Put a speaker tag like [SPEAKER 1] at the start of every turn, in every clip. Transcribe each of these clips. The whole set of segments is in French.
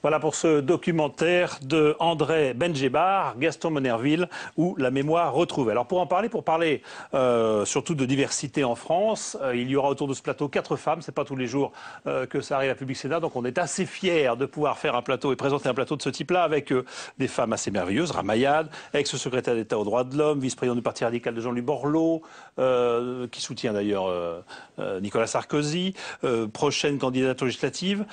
[SPEAKER 1] Voilà pour ce documentaire de André Benjebar, Gaston Monnerville, où la mémoire retrouvée. Alors pour en parler, surtout de diversité en France, il y aura autour de ce plateau 4 femmes. C'est pas tous les jours que ça arrive à Public Sénat, donc on est assez fiers de pouvoir faire un plateau et présenter un plateau de ce type-là avec des femmes assez merveilleuses. Ramayad, ex-secrétaire d'État aux droits de l'homme, vice-président du Parti radical de Jean-Louis Borloo, qui soutient d'ailleurs Nicolas Sarkozy, prochaine candidate législative,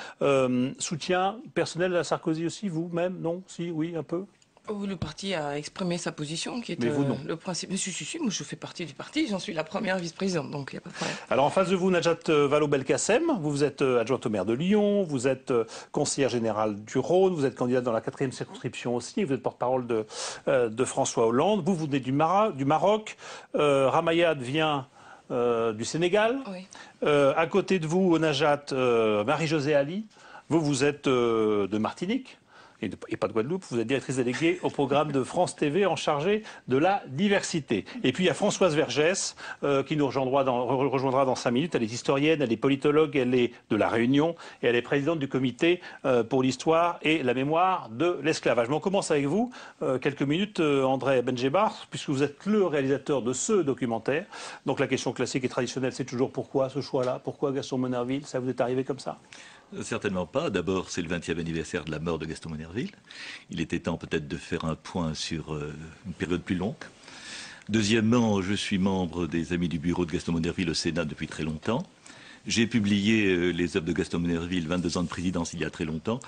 [SPEAKER 1] soutien personnel à Sarkozy aussi, vous-même? Non? Si? Oui, un peu?
[SPEAKER 2] Oh, le parti a exprimé sa position, qui est
[SPEAKER 1] Mais vous, non.
[SPEAKER 2] le principe. Mais si, moi je fais partie du parti, j'en suis la première vice-présidente, donc il n'y a pas de problème.
[SPEAKER 1] Alors en face de vous, Najat Vallaud-Belkacem, vous êtes adjointe au maire de Lyon, vous êtes conseillère générale du Rhône, vous êtes candidate dans la 4e circonscription aussi, vous êtes porte-parole de François Hollande, vous venez du Maroc, Ramayad vient du Sénégal,
[SPEAKER 2] Oui.
[SPEAKER 1] à côté de vous, Najat, Marie-Josée Ali, vous êtes de Martinique et pas de Guadeloupe, vous êtes directrice déléguée au programme de France TV en chargé de la diversité. Et puis il y a Françoise Vergès qui nous rejoindra dans 5 minutes. Elle est historienne, elle est politologue, elle est de La Réunion et elle est présidente du comité pour l'histoire et la mémoire de l'esclavage. Mais on commence avec vous, quelques minutes, André Benjebar, puisque vous êtes le réalisateur de ce documentaire. Donc la question classique et traditionnelle, c'est toujours pourquoi ce choix-là? Pourquoi Gaston Monnerville? Ça vous est arrivé comme ça?
[SPEAKER 3] Certainement pas. D'abord, c'est le 20e anniversaire de la mort de Gaston Monnerville. Il était temps peut-être de faire un point sur une période plus longue. Deuxièmement, je suis membre des Amis du bureau de Gaston Monnerville au Sénat depuis très longtemps. J'ai publié les œuvres de Gaston Monnerville, 22 ans de présidence il y a très longtemps,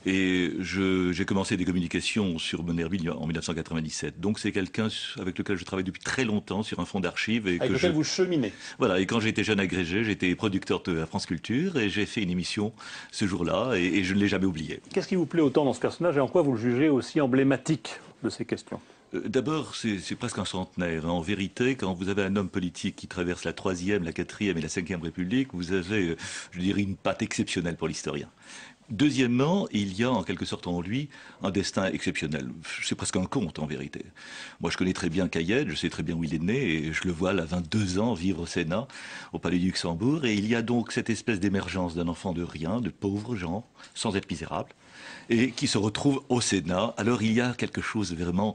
[SPEAKER 3] et j'ai commencé des communications sur Monnerville en 1997. Donc c'est quelqu'un avec lequel je travaille depuis très longtemps sur un fonds d'archives.
[SPEAKER 1] Avec lequel vous cheminez.
[SPEAKER 3] Voilà, et quand j'étais jeune agrégé, j'étais producteur de la France Culture, et j'ai fait une émission ce jour-là, et je ne l'ai jamais oublié.
[SPEAKER 1] Qu'est-ce qui vous plaît autant dans ce personnage et en quoi vous le jugez aussi emblématique de ces questions?
[SPEAKER 3] D'abord, c'est presque un centenaire. En vérité, quand vous avez un homme politique qui traverse la 3e, la 4e et la 5e République, vous avez, je dirais, une patte exceptionnelle pour l'historien. Deuxièmement, il y a en quelque sorte en lui un destin exceptionnel. C'est presque un conte en vérité. Moi je connais très bien Cayenne, je sais très bien où il est né et je le vois à 22 ans vivre au Sénat, au Palais du Luxembourg. Et il y a donc cette espèce d'émergence d'un enfant de rien, de pauvres gens, sans être misérable, et qui se retrouve au Sénat. Alors il y a quelque chose vraiment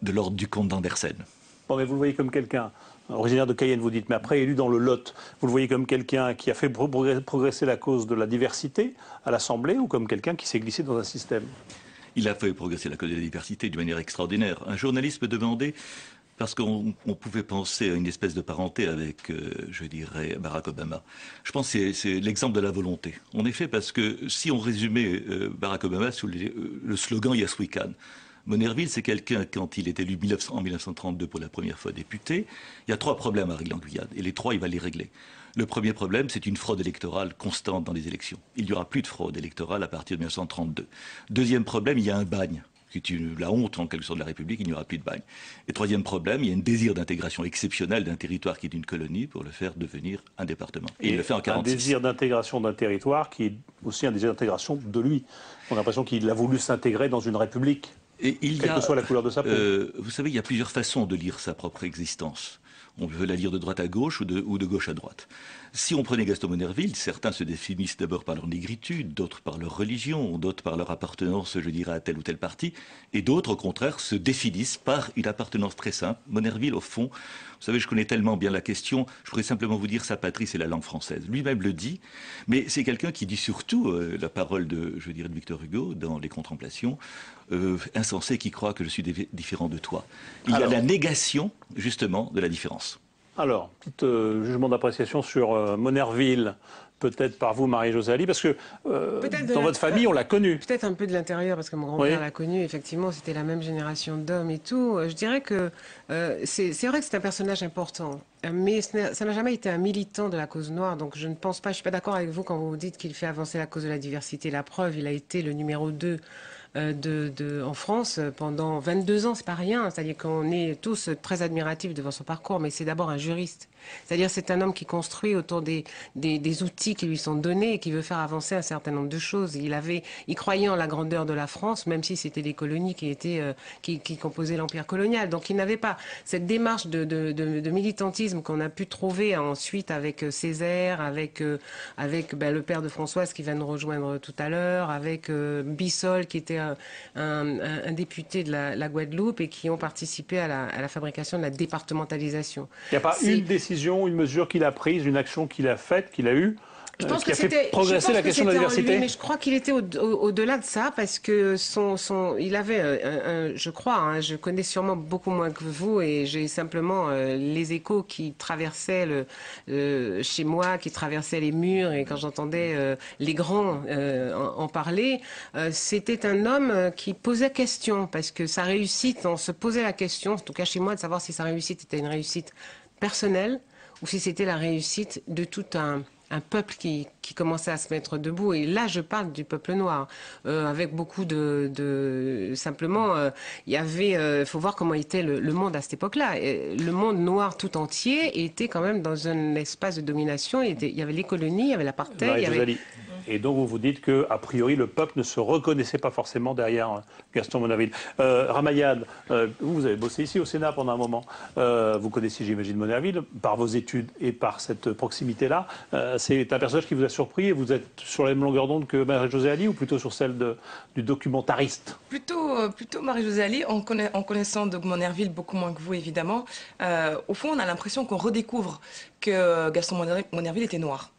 [SPEAKER 3] de l'ordre du comte d'Andersen.
[SPEAKER 1] Bon, mais vous le voyez comme quelqu'un, originaire de Cayenne, vous dites, mais après élu dans le Lot, vous le voyez comme quelqu'un qui a fait progresser la cause de la diversité à l'Assemblée ou comme quelqu'un qui s'est glissé dans un système?
[SPEAKER 3] Il a fait progresser la cause de la diversité d'une manière extraordinaire. Un journaliste me demandait, parce qu'on pouvait penser à une espèce de parenté avec, je dirais, Barack Obama. Je pense que c'est l'exemple de la volonté. En effet, parce que si on résumait Barack Obama sous le slogan Yes We Can, Monnerville, c'est quelqu'un, quand il est élu en 1932 pour la première fois député, il y a 3 problèmes à régler en Guyane. Et les 3, il va les régler. Le premier problème, c'est une fraude électorale constante dans les élections. Il n'y aura plus de fraude électorale à partir de 1932. Deuxième problème, il y a un bagne, qui est la honte en quelque sorte de la République, il n'y aura plus de bagne. Et troisième problème, il y a un désir d'intégration exceptionnel d'un territoire qui est une colonie pour le faire devenir un département. Et il le fait en 1946.
[SPEAKER 1] Un désir d'intégration d'un territoire qui est aussi un désir d'intégration de lui. On a l'impression qu'il a voulu s'intégrer dans une république. Quelle que soit la couleur de sa peau.
[SPEAKER 3] Vous savez, il y a plusieurs façons de lire sa propre existence. On veut la lire de droite à gauche ou de gauche à droite. Si on prenait Gaston Monnerville, certains se définissent d'abord par leur négritude, d'autres par leur religion, d'autres par leur appartenance, je dirais, à tel ou tel parti, et d'autres, au contraire, se définissent par une appartenance très simple. Monnerville, au fond, vous savez, je connais tellement bien la question, je pourrais simplement vous dire sa patrie, c'est la langue française. Lui-même le dit, mais c'est quelqu'un qui dit surtout la parole de, je dirais, de Victor Hugo dans Les Contemplations, insensé qui croit que je suis différent de toi. Il y a la négation, justement, de la différence.
[SPEAKER 1] Alors, petit jugement d'appréciation sur Monnerville, peut-être par vous, Marie-Josée Ali, parce que dans votre famille, on l'a connu.
[SPEAKER 4] Peut-être un peu de l'intérieur, parce que mon grand-père l'a connu, effectivement, c'était la même génération d'hommes et tout. Je dirais que c'est vrai que c'est un personnage important, mais ça n'a jamais été un militant de la cause noire, donc je ne pense pas, je ne suis pas d'accord avec vous quand vous dites qu'il fait avancer la cause de la diversité. La preuve, il a été le numéro 2 en France pendant 22 ans, c'est pas rien. C'est-à-dire qu'on est tous très admiratifs devant son parcours, mais c'est d'abord un juriste. C'est-à-dire c'est un homme qui construit autour des outils qui lui sont donnés et qui veut faire avancer un certain nombre de choses. Il croyait en la grandeur de la France, même si c'était les colonies qui composaient l'empire colonial. Donc il n'avait pas cette démarche de militantisme qu'on a pu trouver ensuite avec Césaire, avec le père de Françoise qui va nous rejoindre tout à l'heure, avec Bissol qui était un député de la Guadeloupe et qui ont participé à la fabrication de la départementalisation.
[SPEAKER 1] Il n'y a pas une décision, une mesure qu'il a prise, une action qu'il a faite, qu'il a eue,
[SPEAKER 4] je pense
[SPEAKER 1] qui a fait progresser la question de la diversité.
[SPEAKER 4] Mais je crois qu'il était au-delà de ça parce que il avait, je crois, hein, je connais sûrement beaucoup moins que vous et j'ai simplement les échos qui traversaient chez moi, qui traversaient les murs et quand j'entendais les grands en parler, c'était un homme qui posait question parce que sa réussite, on se posait la question, en tout cas chez moi, de savoir si sa réussite était une réussite personnelle ou si c'était la réussite de tout un peuple qui commençait à se mettre debout. Et là, je parle du peuple noir, avec beaucoup simplement, il y avait, faut voir comment était le monde à cette époque-là. Le monde noir tout entier était quand même dans un espace de domination. Il y avait les colonies, il y avait l'apartheid.
[SPEAKER 1] Et donc vous vous dites qu'a priori le peuple ne se reconnaissait pas forcément derrière Gaston Monnerville. Ramayad, vous avez bossé ici au Sénat pendant un moment. Vous connaissez, j'imagine, Monnerville par vos études et par cette proximité-là. C'est un personnage qui vous a surpris et vous êtes sur la même longueur d'onde que Marie-Josée Ali ou plutôt sur celle du documentariste?
[SPEAKER 2] Plutôt Marie-Josée Ali, en connaissant de Monnerville beaucoup moins que vous évidemment. Au fond, on a l'impression qu'on redécouvre que Gaston Monnerville était noir.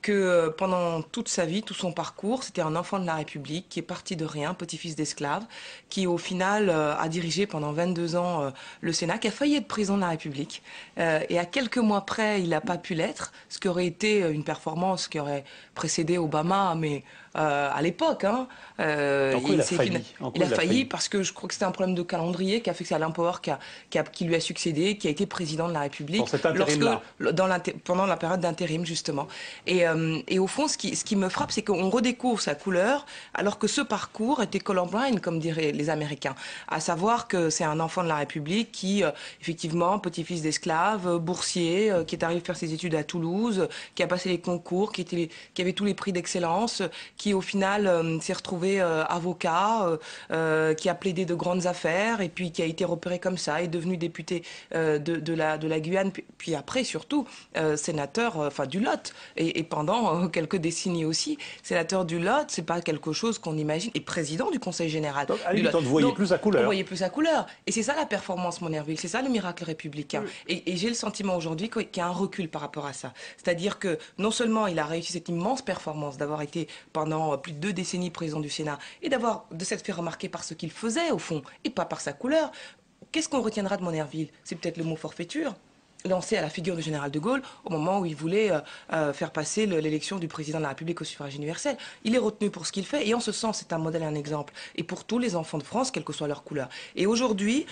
[SPEAKER 2] Que pendant toute sa vie, tout son parcours, c'était un enfant de la République qui est parti de rien, petit-fils d'esclave, qui au final a dirigé pendant 22 ans le Sénat, qui a failli être président de la République. Et à quelques mois près, il n'a pas pu l'être, ce qui aurait été une performance qui aurait précédé Obama, mais à l'époque. Hein,
[SPEAKER 1] il
[SPEAKER 2] a failli parce que je crois que c'était un problème de calendrier qui a fait que c'est Alain Poher qui lui a succédé, qui a été président de la République.
[SPEAKER 1] Dans cet intérim-là.
[SPEAKER 2] Pendant la période d'intérim, justement. Et au fond, ce qui me frappe, c'est qu'on redécouvre sa couleur, alors que ce parcours était colorblind, comme diraient les Américains. À savoir que c'est un enfant de la République qui, effectivement, petit-fils d'esclave, boursier, qui est arrivé faire ses études à Toulouse, qui a passé les concours, qui avait tous les prix d'excellence, qui au final s'est retrouvé avocat, qui a plaidé de grandes affaires, et puis qui a été repéré comme ça, est devenu député de la Guyane, puis après, surtout, sénateur du Lot. Et pendant quelques décennies aussi, sénateur du Lot, c'est pas quelque chose qu'on imagine, et président du Conseil général.
[SPEAKER 1] Donc, à limite, on ne voyait plus sa couleur.
[SPEAKER 2] On voyait plus sa couleur. Et c'est ça la performance Monnerville, c'est ça le miracle républicain. Et j'ai le sentiment aujourd'hui qu'il y a un recul par rapport à ça. C'est-à-dire que non seulement il a réussi cette immense performance d'avoir été pendant plus de 2 décennies président du Sénat et de s'être fait remarquer par ce qu'il faisait au fond et pas par sa couleur. Qu'est-ce qu'on retiendra de Monnerville? C'est peut-être le mot forfaiture, lancé à la figure du général de Gaulle au moment où il voulait faire passer l'élection du président de la République au suffrage universel. Il est retenu pour ce qu'il fait et en ce sens c'est un modèle et un exemple. Et pour tous les enfants de France, quelle que soit leur couleur. Et aujourd'hui,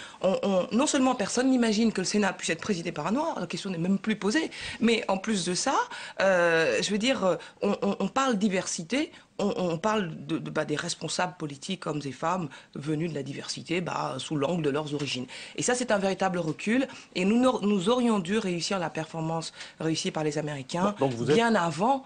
[SPEAKER 2] non seulement personne n'imagine que le Sénat puisse être présidé par un noir, la question n'est même plus posée, mais en plus de ça, je veux dire, on parle diversité. On parle des responsables politiques, hommes et femmes, venus de la diversité sous l'angle de leurs origines. Et ça, c'est un véritable recul. Et nous aurions dû réussir la performance réussie par les Américains bien avant,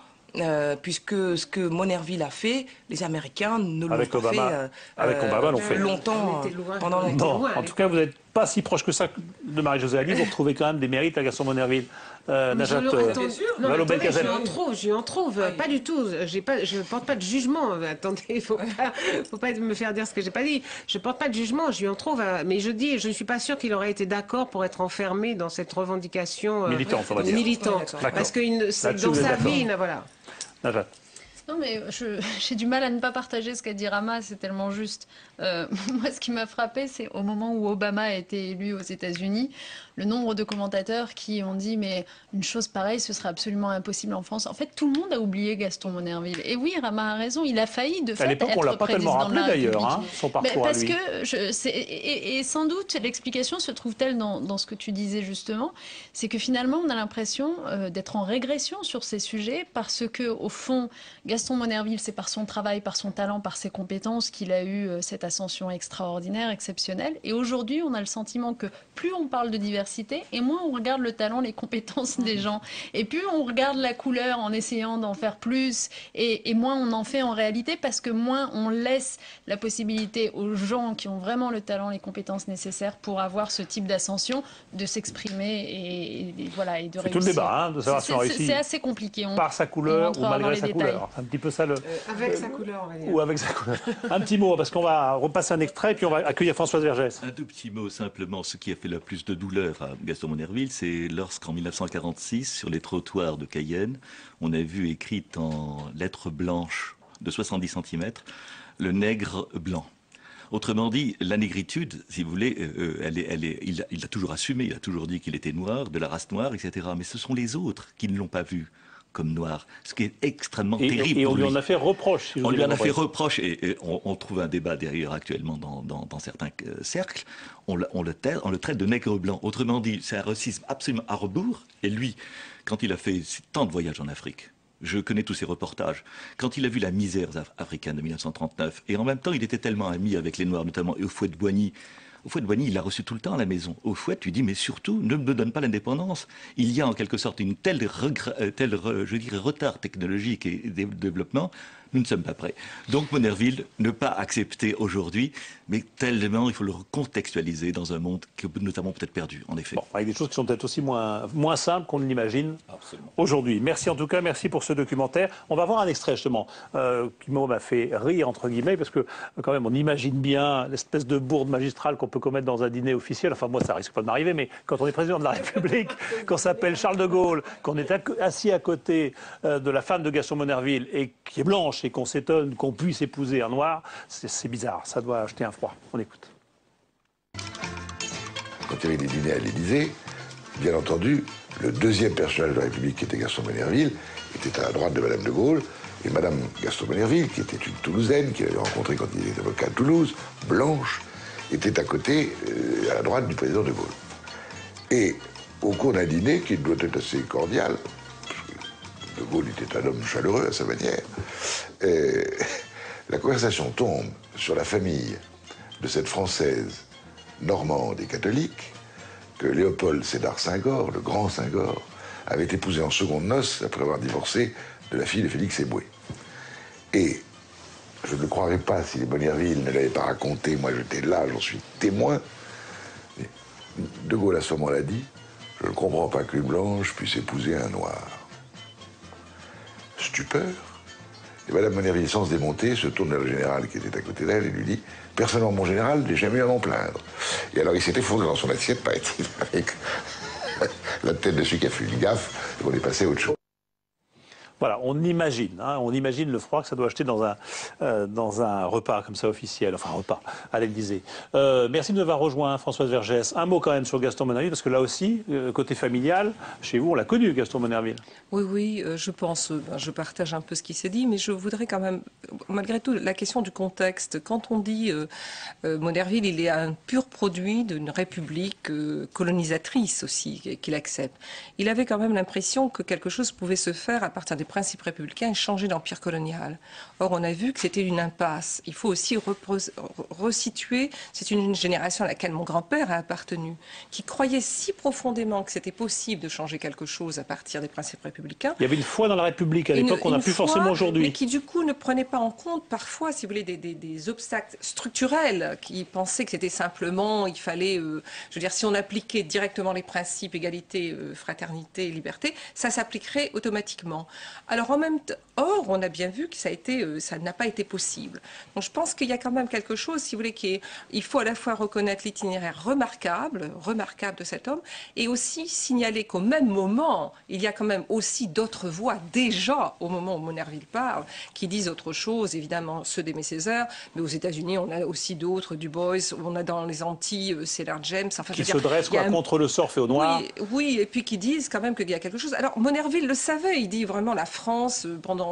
[SPEAKER 2] puisque ce que Monnerville a fait, les Américains ne l'ont pas fait
[SPEAKER 1] avec Obama, l'ont fait
[SPEAKER 2] longtemps, pendant longtemps.
[SPEAKER 1] Non, en tout cas, vous n'êtes pas si proche que ça de Marie-Josée Ali. Vous retrouvez quand même des mérites à Gaston Monnerville. Najat
[SPEAKER 4] Vallaud-Belkacem. Je lui en trouve. Pas du tout. Je ne porte pas de jugement. Attendez, il ne faut pas me faire dire ce que je n'ai pas dit. Je ne porte pas de jugement. Je lui en trouve. Mais je ne suis pas sûre qu'il aurait été d'accord pour être enfermé dans cette revendication militante. Parce que dans sa vie, voilà.
[SPEAKER 1] Najat.
[SPEAKER 5] Non, mais j'ai du mal à ne pas partager ce qu'a dit Rama, c'est tellement juste. Moi, ce qui m'a frappé, c'est au moment où Obama a été élu aux États-Unis, le nombre de commentateurs qui ont dit mais une chose pareille, ce serait absolument impossible en France. En fait, tout le monde a oublié Gaston Monnerville. Et oui, Rama a raison, il a failli de fait être président de la République. À l'époque, on l'a pas tellement rappelé
[SPEAKER 1] d'ailleurs, son parcours à lui.
[SPEAKER 5] Et sans doute, l'explication se trouve-t-elle dans ce que tu disais justement, c'est que finalement, on a l'impression d'être en régression sur ces sujets parce que au fond, Gaston Monnerville, c'est par son travail, par son talent, par ses compétences qu'il a eu cette ascension extraordinaire, exceptionnelle. Et aujourd'hui, on a le sentiment que plus on parle de diversité, et moins on regarde le talent, les compétences des gens. Et plus on regarde la couleur en essayant d'en faire plus, et moins on en fait en réalité, parce que moins on laisse la possibilité aux gens qui ont vraiment le talent, les compétences nécessaires pour avoir ce type d'ascension, de s'exprimer et voilà, et de réussir.
[SPEAKER 1] C'est tout le débat, hein, de savoir si on réussit.
[SPEAKER 5] C'est assez compliqué.
[SPEAKER 1] Par sa couleur ou malgré sa couleur. C'est un petit peu ça le...
[SPEAKER 4] Avec sa couleur, on va dire.
[SPEAKER 1] Ou avec sa couleur. Un petit mot, parce qu'on va repasser un extrait et puis on va accueillir Françoise Vergès.
[SPEAKER 3] Un tout petit mot simplement. Ce qui a fait le plus de douleur à Gaston Monnerville, c'est lorsqu'en 1946, sur les trottoirs de Cayenne, on a vu écrite en lettres blanches de 70 cm, le nègre blanc. Autrement dit, la négritude, si vous voulez, il a toujours assumé, il a toujours dit qu'il était noir, de la race noire, etc. Mais ce sont les autres qui ne l'ont pas vu comme noir, ce qui est extrêmement terrible.
[SPEAKER 1] Et on lui en a fait reproche.
[SPEAKER 3] On lui en a fait reproche, et on trouve un débat derrière actuellement dans certains cercles. On le traite de nègre blanc. Autrement dit, c'est un racisme absolument à rebours. Et lui, quand il a fait tant de voyages en Afrique, je connais tous ces reportages. Quand il a vu la misère africaine de 1939, et en même temps, il était tellement ami avec les Noirs, notamment Houphouët-Boigny. Houphouët-Boigny, il l'a reçu tout le temps à la maison. Houphouët lui dit, mais surtout, ne me donne pas l'indépendance. Il y a en quelque sorte une telle retard technologique et de développement, nous ne sommes pas prêts. Donc Monnerville, ne pas accepter aujourd'hui, mais tellement il faut le recontextualiser dans un monde que nous avons peut-être perdu, en effet.
[SPEAKER 1] Bon, avec des choses qui sont peut-être aussi moins simples qu'on ne l'imagine aujourd'hui. Merci en tout cas, merci pour ce documentaire. On va voir un extrait justement qui m'a fait rire, entre guillemets, parce que quand même on imagine bien l'espèce de bourde magistrale qu'on peut commettre dans un dîner officiel. Enfin moi ça risque pas de m'arriver, mais quand on est président de la République, qu'on s'appelle Charles de Gaulle, qu'on est assis à côté de la femme de Gaston Monnerville et qui est blanche et qu'on s'étonne qu'on puisse épouser un noir, c'est bizarre, ça doit acheter un froid. On écoute.
[SPEAKER 6] Quand il y avait des dîners à l'Élysée, bien entendu, le deuxième personnage de la République, qui était Gaston Monnerville, était à la droite de Madame de Gaulle, et Madame Gaston Monnerville, qui était une Toulousaine, qu'il avait rencontrée quand il était avocat à Toulouse, blanche, était à côté, à la droite du président de Gaulle. Et au cours d'un dîner, qui doit être assez cordial, de Gaulle était un homme chaleureux à sa manière, la conversation tombe sur la famille de cette Française normande et catholique que Léopold Sédar Senghor, le grand Senghor, avait épousé en seconde noces après avoir divorcé de la fille de Félix Éboué. Et je ne le croirais pas si les Monnerville ne l'avaient pas raconté, moi j'étais là, j'en suis témoin. Et de Gaulle à ce moment-là dit, je ne comprends pas qu'une blanche puisse épouser un noir. Stupeur. Et Madame Monnerville, sans se démonter, se tourne vers le général qui était à côté d'elle et lui dit « Personnellement, mon général, j'ai jamais eu à m'en plaindre. » Et alors il s'est effondré dans son assiette, paraît-il, avec la tête de celui qui a fait une gaffe, et on est passé à autre chose.
[SPEAKER 1] Voilà, on imagine le froid que ça doit acheter dans un repas comme ça officiel, enfin un repas à l'Élysée. Merci de nous avoir rejoints, Françoise Vergès. Un mot quand même sur Gaston Monnerville, parce que là aussi, côté familial, chez vous, on l'a connu, Gaston Monnerville.
[SPEAKER 7] Oui, je pense, je partage un peu ce qui s'est dit, mais je voudrais quand même, malgré tout, la question du contexte. Quand on dit Monnerville, il est un pur produit d'une république colonisatrice aussi, qu'il accepte. Il avait quand même l'impression que quelque chose pouvait se faire à partir des principes républicains et changer d'empire colonial. Or, on a vu que c'était une impasse. Il faut aussi resituer, c'est une génération à laquelle mon grand-père a appartenu, qui croyait si profondément que c'était possible de changer quelque chose à partir des principes républicains.
[SPEAKER 1] Il y avait une foi dans la République à l'époque qu'on n'a plus forcément aujourd'hui.
[SPEAKER 7] Mais qui du coup ne prenait pas en compte parfois, si vous voulez, des obstacles structurels, qui pensaient que c'était simplement, il fallait, je veux dire, si on appliquait directement les principes égalité, fraternité, liberté, ça s'appliquerait automatiquement. Alors en même temps, or, on a bien vu que ça n'a pas été possible. Donc je pense qu'il y a quand même quelque chose, si vous voulez, il faut à la fois reconnaître l'itinéraire remarquable de cet homme, et aussi signaler qu'au même moment, il y a quand même aussi d'autres voix, déjà au moment où Monnerville parle, qui disent autre chose, évidemment ceux d'Aimé Césaire, mais aux États-Unis, on a aussi d'autres, Du Bois, on a dans les Antilles, Cédar James. Enfin,
[SPEAKER 1] qui se dressent contre le sort fait aux Noirs.
[SPEAKER 7] Oui, et puis qui disent quand même qu'il y a quelque chose. Alors Monnerville le savait, il dit vraiment la France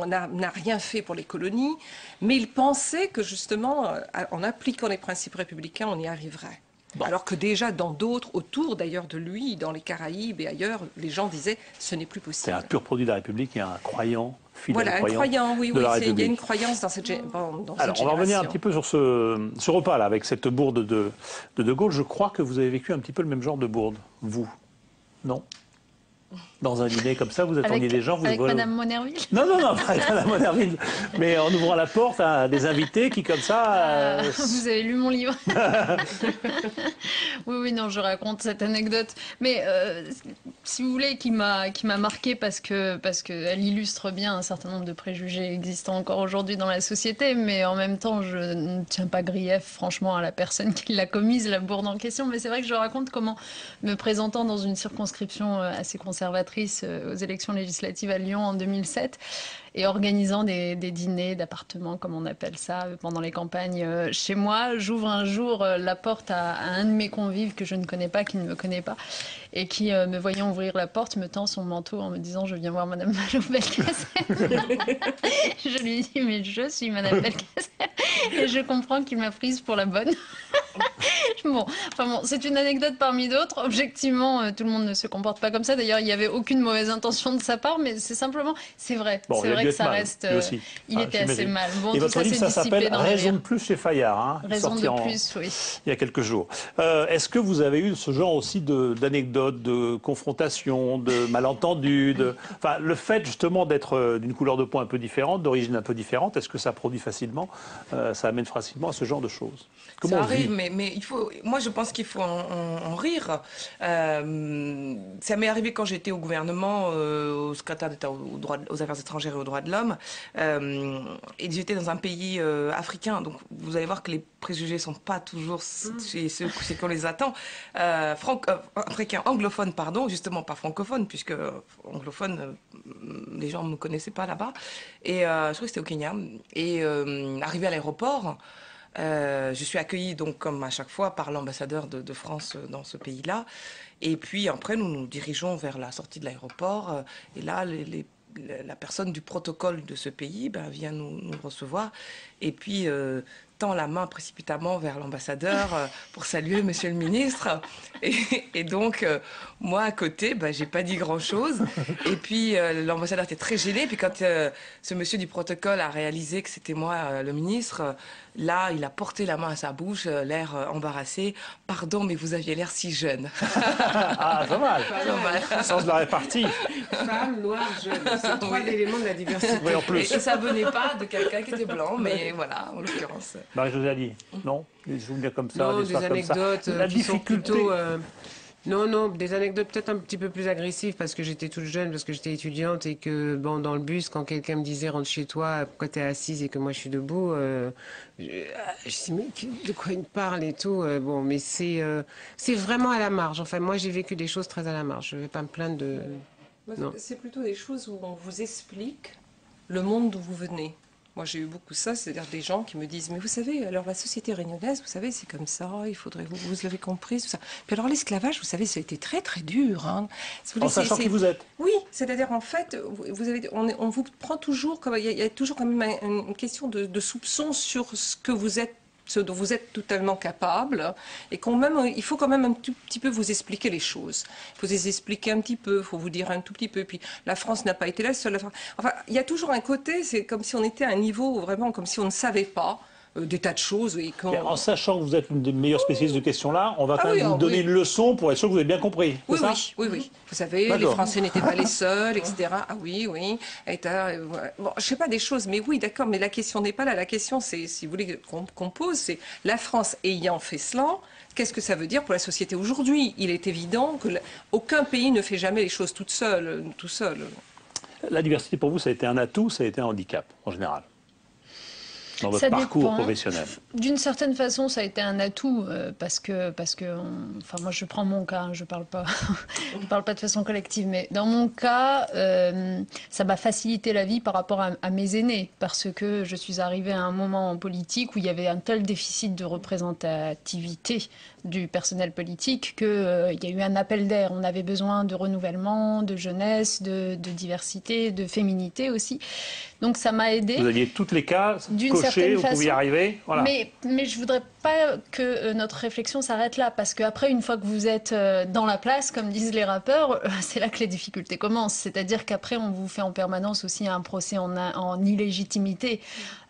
[SPEAKER 7] n'a rien fait pour les colonies, mais il pensait que justement, en appliquant les principes républicains, on y arriverait. Bon. Alors que déjà dans d'autres, autour d'ailleurs de lui, dans les Caraïbes et ailleurs, les gens disaient ce n'est plus possible.
[SPEAKER 1] C'est un pur produit de la République et un croyant fidèle
[SPEAKER 7] Voilà, un
[SPEAKER 1] croyant
[SPEAKER 7] croyant, oui,
[SPEAKER 1] de
[SPEAKER 7] oui,
[SPEAKER 1] la
[SPEAKER 7] il y a
[SPEAKER 1] République.
[SPEAKER 7] une croyance dans cette, dans
[SPEAKER 1] Alors,
[SPEAKER 7] cette
[SPEAKER 1] on va revenir un
[SPEAKER 7] génération.
[SPEAKER 1] petit peu sur ce repas là, avec cette bourde de Gaulle. Je crois que vous avez vécu un petit peu le même genre de bourde, vous, non? Dans un dîner comme ça, vous attendiez des gens, vous
[SPEAKER 5] avec Madame Monerville.
[SPEAKER 1] Non, pas avec Madame Monerville, mais en ouvrant la porte à des invités qui, comme ça...
[SPEAKER 5] Vous avez lu mon livre. Oui, non, je raconte cette anecdote. Mais si vous voulez, qui m'a marqué parce que elle illustre bien un certain nombre de préjugés existants encore aujourd'hui dans la société. Mais en même temps, je ne tiens pas grief, franchement, à la personne qui l'a commise, la bourde en question. Mais c'est vrai que je raconte comment, me présentant dans une circonscription assez conservatrice aux élections législatives à Lyon en 2007, et organisant des dîners d'appartements, comme on appelle ça, pendant les campagnes chez moi. J'ouvre un jour la porte à un de mes convives que je ne connais pas, qui ne me connaît pas, et qui, me voyant ouvrir la porte, me tend son manteau en me disant « Je viens voir Madame Vallaud-Belkacem ». Je lui dis « Mais je suis Madame Belkacem ». Et je comprends qu'il m'a prise pour la bonne. Bon, c'est une anecdote parmi d'autres. Objectivement, tout le monde ne se comporte pas comme ça. D'ailleurs, il n'y avait aucune mauvaise intention de sa part, mais c'est simplement, c'est vrai.
[SPEAKER 1] Bon,
[SPEAKER 5] c'est vrai que ça
[SPEAKER 1] mal,
[SPEAKER 5] reste.
[SPEAKER 1] Il
[SPEAKER 5] était assez mal. Bon,
[SPEAKER 1] et
[SPEAKER 5] tout
[SPEAKER 1] votre
[SPEAKER 5] ça
[SPEAKER 1] livre,
[SPEAKER 5] s'est
[SPEAKER 1] ça
[SPEAKER 5] dissipé
[SPEAKER 1] s'appelle
[SPEAKER 5] dans les
[SPEAKER 1] Raison
[SPEAKER 5] rires.
[SPEAKER 1] de plus chez Fayard. Hein,
[SPEAKER 5] Raison
[SPEAKER 1] sorti
[SPEAKER 5] de plus, oui.
[SPEAKER 1] Il y a quelques jours. Est-ce que vous avez eu ce genre aussi d'anecdotes, de confrontations, de malentendus, enfin, le fait justement d'être d'une couleur de peau un peu différente, d'origine un peu différente, est-ce que ça produit facilement, ça amène facilement à ce genre de choses? Comment
[SPEAKER 2] ça
[SPEAKER 1] on vit?
[SPEAKER 2] arrive, mais il faut. Moi, je pense qu'il faut en rire. Ça m'est arrivé quand j'étais au gouvernement, au secrétaire d'État aux affaires étrangères et aux droits de l'homme, et j'étais dans un pays africain. Donc, vous allez voir que les préjugés sont pas toujours chez ceux qu'on les attend. Africain, anglophone, pardon, justement pas francophone, puisque anglophone, les gens ne me connaissaient pas là-bas. Et je crois que c'était au Kenya. Et arrivé à l'aéroport. Je suis accueillie donc comme à chaque fois par l'ambassadeur de France dans ce pays-là. Et puis après, nous nous dirigeons vers la sortie de l'aéroport. Et là, la personne du protocole de ce pays vient nous recevoir. Et puis tend la main précipitamment vers l'ambassadeur pour saluer Monsieur le ministre. Et donc, moi, à côté, j'ai pas dit grand-chose. Et puis, l'ambassadeur était très gêné. Puis quand ce monsieur du protocole a réalisé que c'était moi, le ministre, là, il a porté la main à sa bouche, l'air embarrassé. « Pardon, mais vous aviez l'air si jeune. »
[SPEAKER 1] Ah, pas mal. Le sens de la répartie.
[SPEAKER 4] Femme, noire, jeune. C'est trois éléments de la diversité.
[SPEAKER 1] Oui, en plus.
[SPEAKER 2] Et ça venait pas de quelqu'un qui était blanc, mais voilà, en l'occurrence.
[SPEAKER 1] Marie-Josée Ali, non? Des souvenirs comme ça,
[SPEAKER 4] Non,
[SPEAKER 1] des
[SPEAKER 4] des
[SPEAKER 1] histoires comme ça.
[SPEAKER 4] anecdotes
[SPEAKER 1] La
[SPEAKER 4] qui sont
[SPEAKER 1] difficulté.
[SPEAKER 4] plutôt... Non, des anecdotes peut-être un petit peu plus agressives parce que j'étais toute jeune, parce que j'étais étudiante et que, bon, dans le bus, quand quelqu'un me disait rentre chez toi, pourquoi t'es assise et que moi je suis debout, je dis mais de quoi il me parle et tout. Bon, mais c'est vraiment à la marge. Enfin, moi j'ai vécu des choses très à la marge. Je vais pas me plaindre de... Non.
[SPEAKER 7] C'est plutôt des choses où on vous explique le monde d'où vous venez. Moi, j'ai eu beaucoup ça, c'est-à-dire des gens qui me disent « Mais vous savez, alors la société réunionnaise, vous savez, c'est comme ça, il faudrait, vous l'avez compris, tout ça. » Puis alors l'esclavage, vous savez, ça a été très, très dur. Hein.
[SPEAKER 1] En sachant qui vous êtes.
[SPEAKER 7] Oui, c'est-à-dire en fait, on vous prend toujours, comme il y a toujours quand même une question de soupçon sur ce que vous êtes, ce dont vous êtes totalement capable, et il faut quand même un tout petit peu vous expliquer les choses. Il faut les expliquer un petit peu, il faut vous dire un tout petit peu. Puis la France n'a pas été la seule. Enfin, il y a toujours un côté, c'est comme si on était à un niveau vraiment comme si on ne savait pas des tas de choses. Et
[SPEAKER 1] en sachant que vous êtes une des meilleures spécialistes de questions-là, on va quand même vous donner une leçon pour être sûr que vous avez bien compris.
[SPEAKER 7] Oui,
[SPEAKER 1] ça
[SPEAKER 7] oui. Vous savez, les Français n'étaient pas les seuls, etc. Ah oui. Bon, je sais pas des choses, mais oui, d'accord. Mais la question n'est pas là. La question, c'est, si vous voulez, qu'on pose, c'est la France ayant fait cela. Qu'est-ce que ça veut dire pour la société aujourd'hui? Il est évident que aucun pays ne fait jamais les choses tout seul.
[SPEAKER 1] La diversité pour vous, ça a été un atout, ça a été un handicap en général dans votre
[SPEAKER 5] Ça
[SPEAKER 1] parcours
[SPEAKER 5] dépend.
[SPEAKER 1] professionnel?
[SPEAKER 5] D'une certaine façon, ça a été un atout parce que enfin moi je prends mon cas, hein, je parle pas de façon collective, mais dans mon cas, ça m'a facilité la vie par rapport à mes aînés parce que je suis arrivée à un moment en politique où il y avait un tel déficit de représentativité du personnel politique qu'il y a eu un appel d'air. On avait besoin de renouvellement, de jeunesse, de diversité, de féminité aussi. Donc ça m'a aidé.
[SPEAKER 1] Vous aviez toutes les cases
[SPEAKER 5] D'une
[SPEAKER 1] cochées. toucher, vous pouvez y arriver. Voilà.
[SPEAKER 5] Mais je voudrais pas que notre réflexion s'arrête là, parce qu'après, une fois que vous êtes dans la place, comme disent les rappeurs, c'est là que les difficultés commencent. C'est-à-dire qu'après, on vous fait en permanence aussi un procès en illégitimité.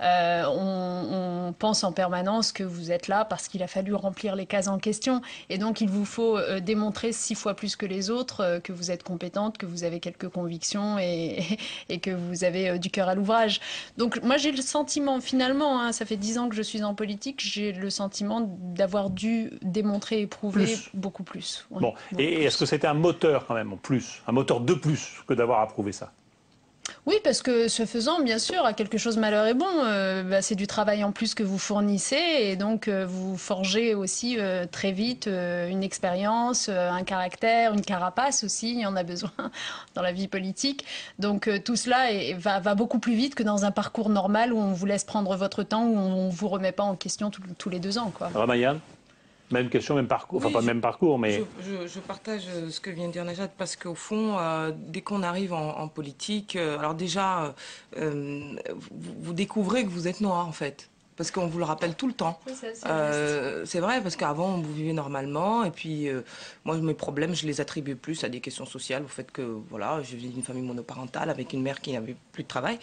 [SPEAKER 5] On pense en permanence que vous êtes là parce qu'il a fallu remplir les cases en question. Et donc, il vous faut démontrer 6 fois plus que les autres que vous êtes compétente, que vous avez quelques convictions et que vous avez du cœur à l'ouvrage. Donc, moi, j'ai le sentiment, finalement, hein, ça fait 10 ans que je suis en politique, j'ai le sentiment d'avoir dû démontrer et prouver beaucoup plus. Ouais,
[SPEAKER 1] bon. Et est-ce que c'était un moteur quand même, en plus, un moteur de plus que d'avoir approuvé ça?
[SPEAKER 5] Oui, parce que ce faisant, bien sûr, à quelque chose malheur est bon. C'est du travail en plus que vous fournissez et donc vous forgez aussi très vite une expérience, un caractère, une carapace aussi. Il y en a besoin dans la vie politique. Donc tout cela va beaucoup plus vite que dans un parcours normal où on vous laisse prendre votre temps, où on ne vous remet pas en question tous les 2 ans, quoi.
[SPEAKER 1] Ramayan, même question, même parcours. Enfin, pas le même parcours, mais...
[SPEAKER 2] Je partage ce que vient de dire Najat, parce qu'au fond, dès qu'on arrive en politique, alors déjà, vous découvrez que vous êtes noir, en fait. Parce qu'on vous le rappelle tout le temps. C'est vrai, parce qu'avant, vous vivez normalement. Et puis, moi, mes problèmes, je les attribue plus à des questions sociales, au fait que, voilà, je viens d'une famille monoparentale avec une mère qui n'avait plus de travail.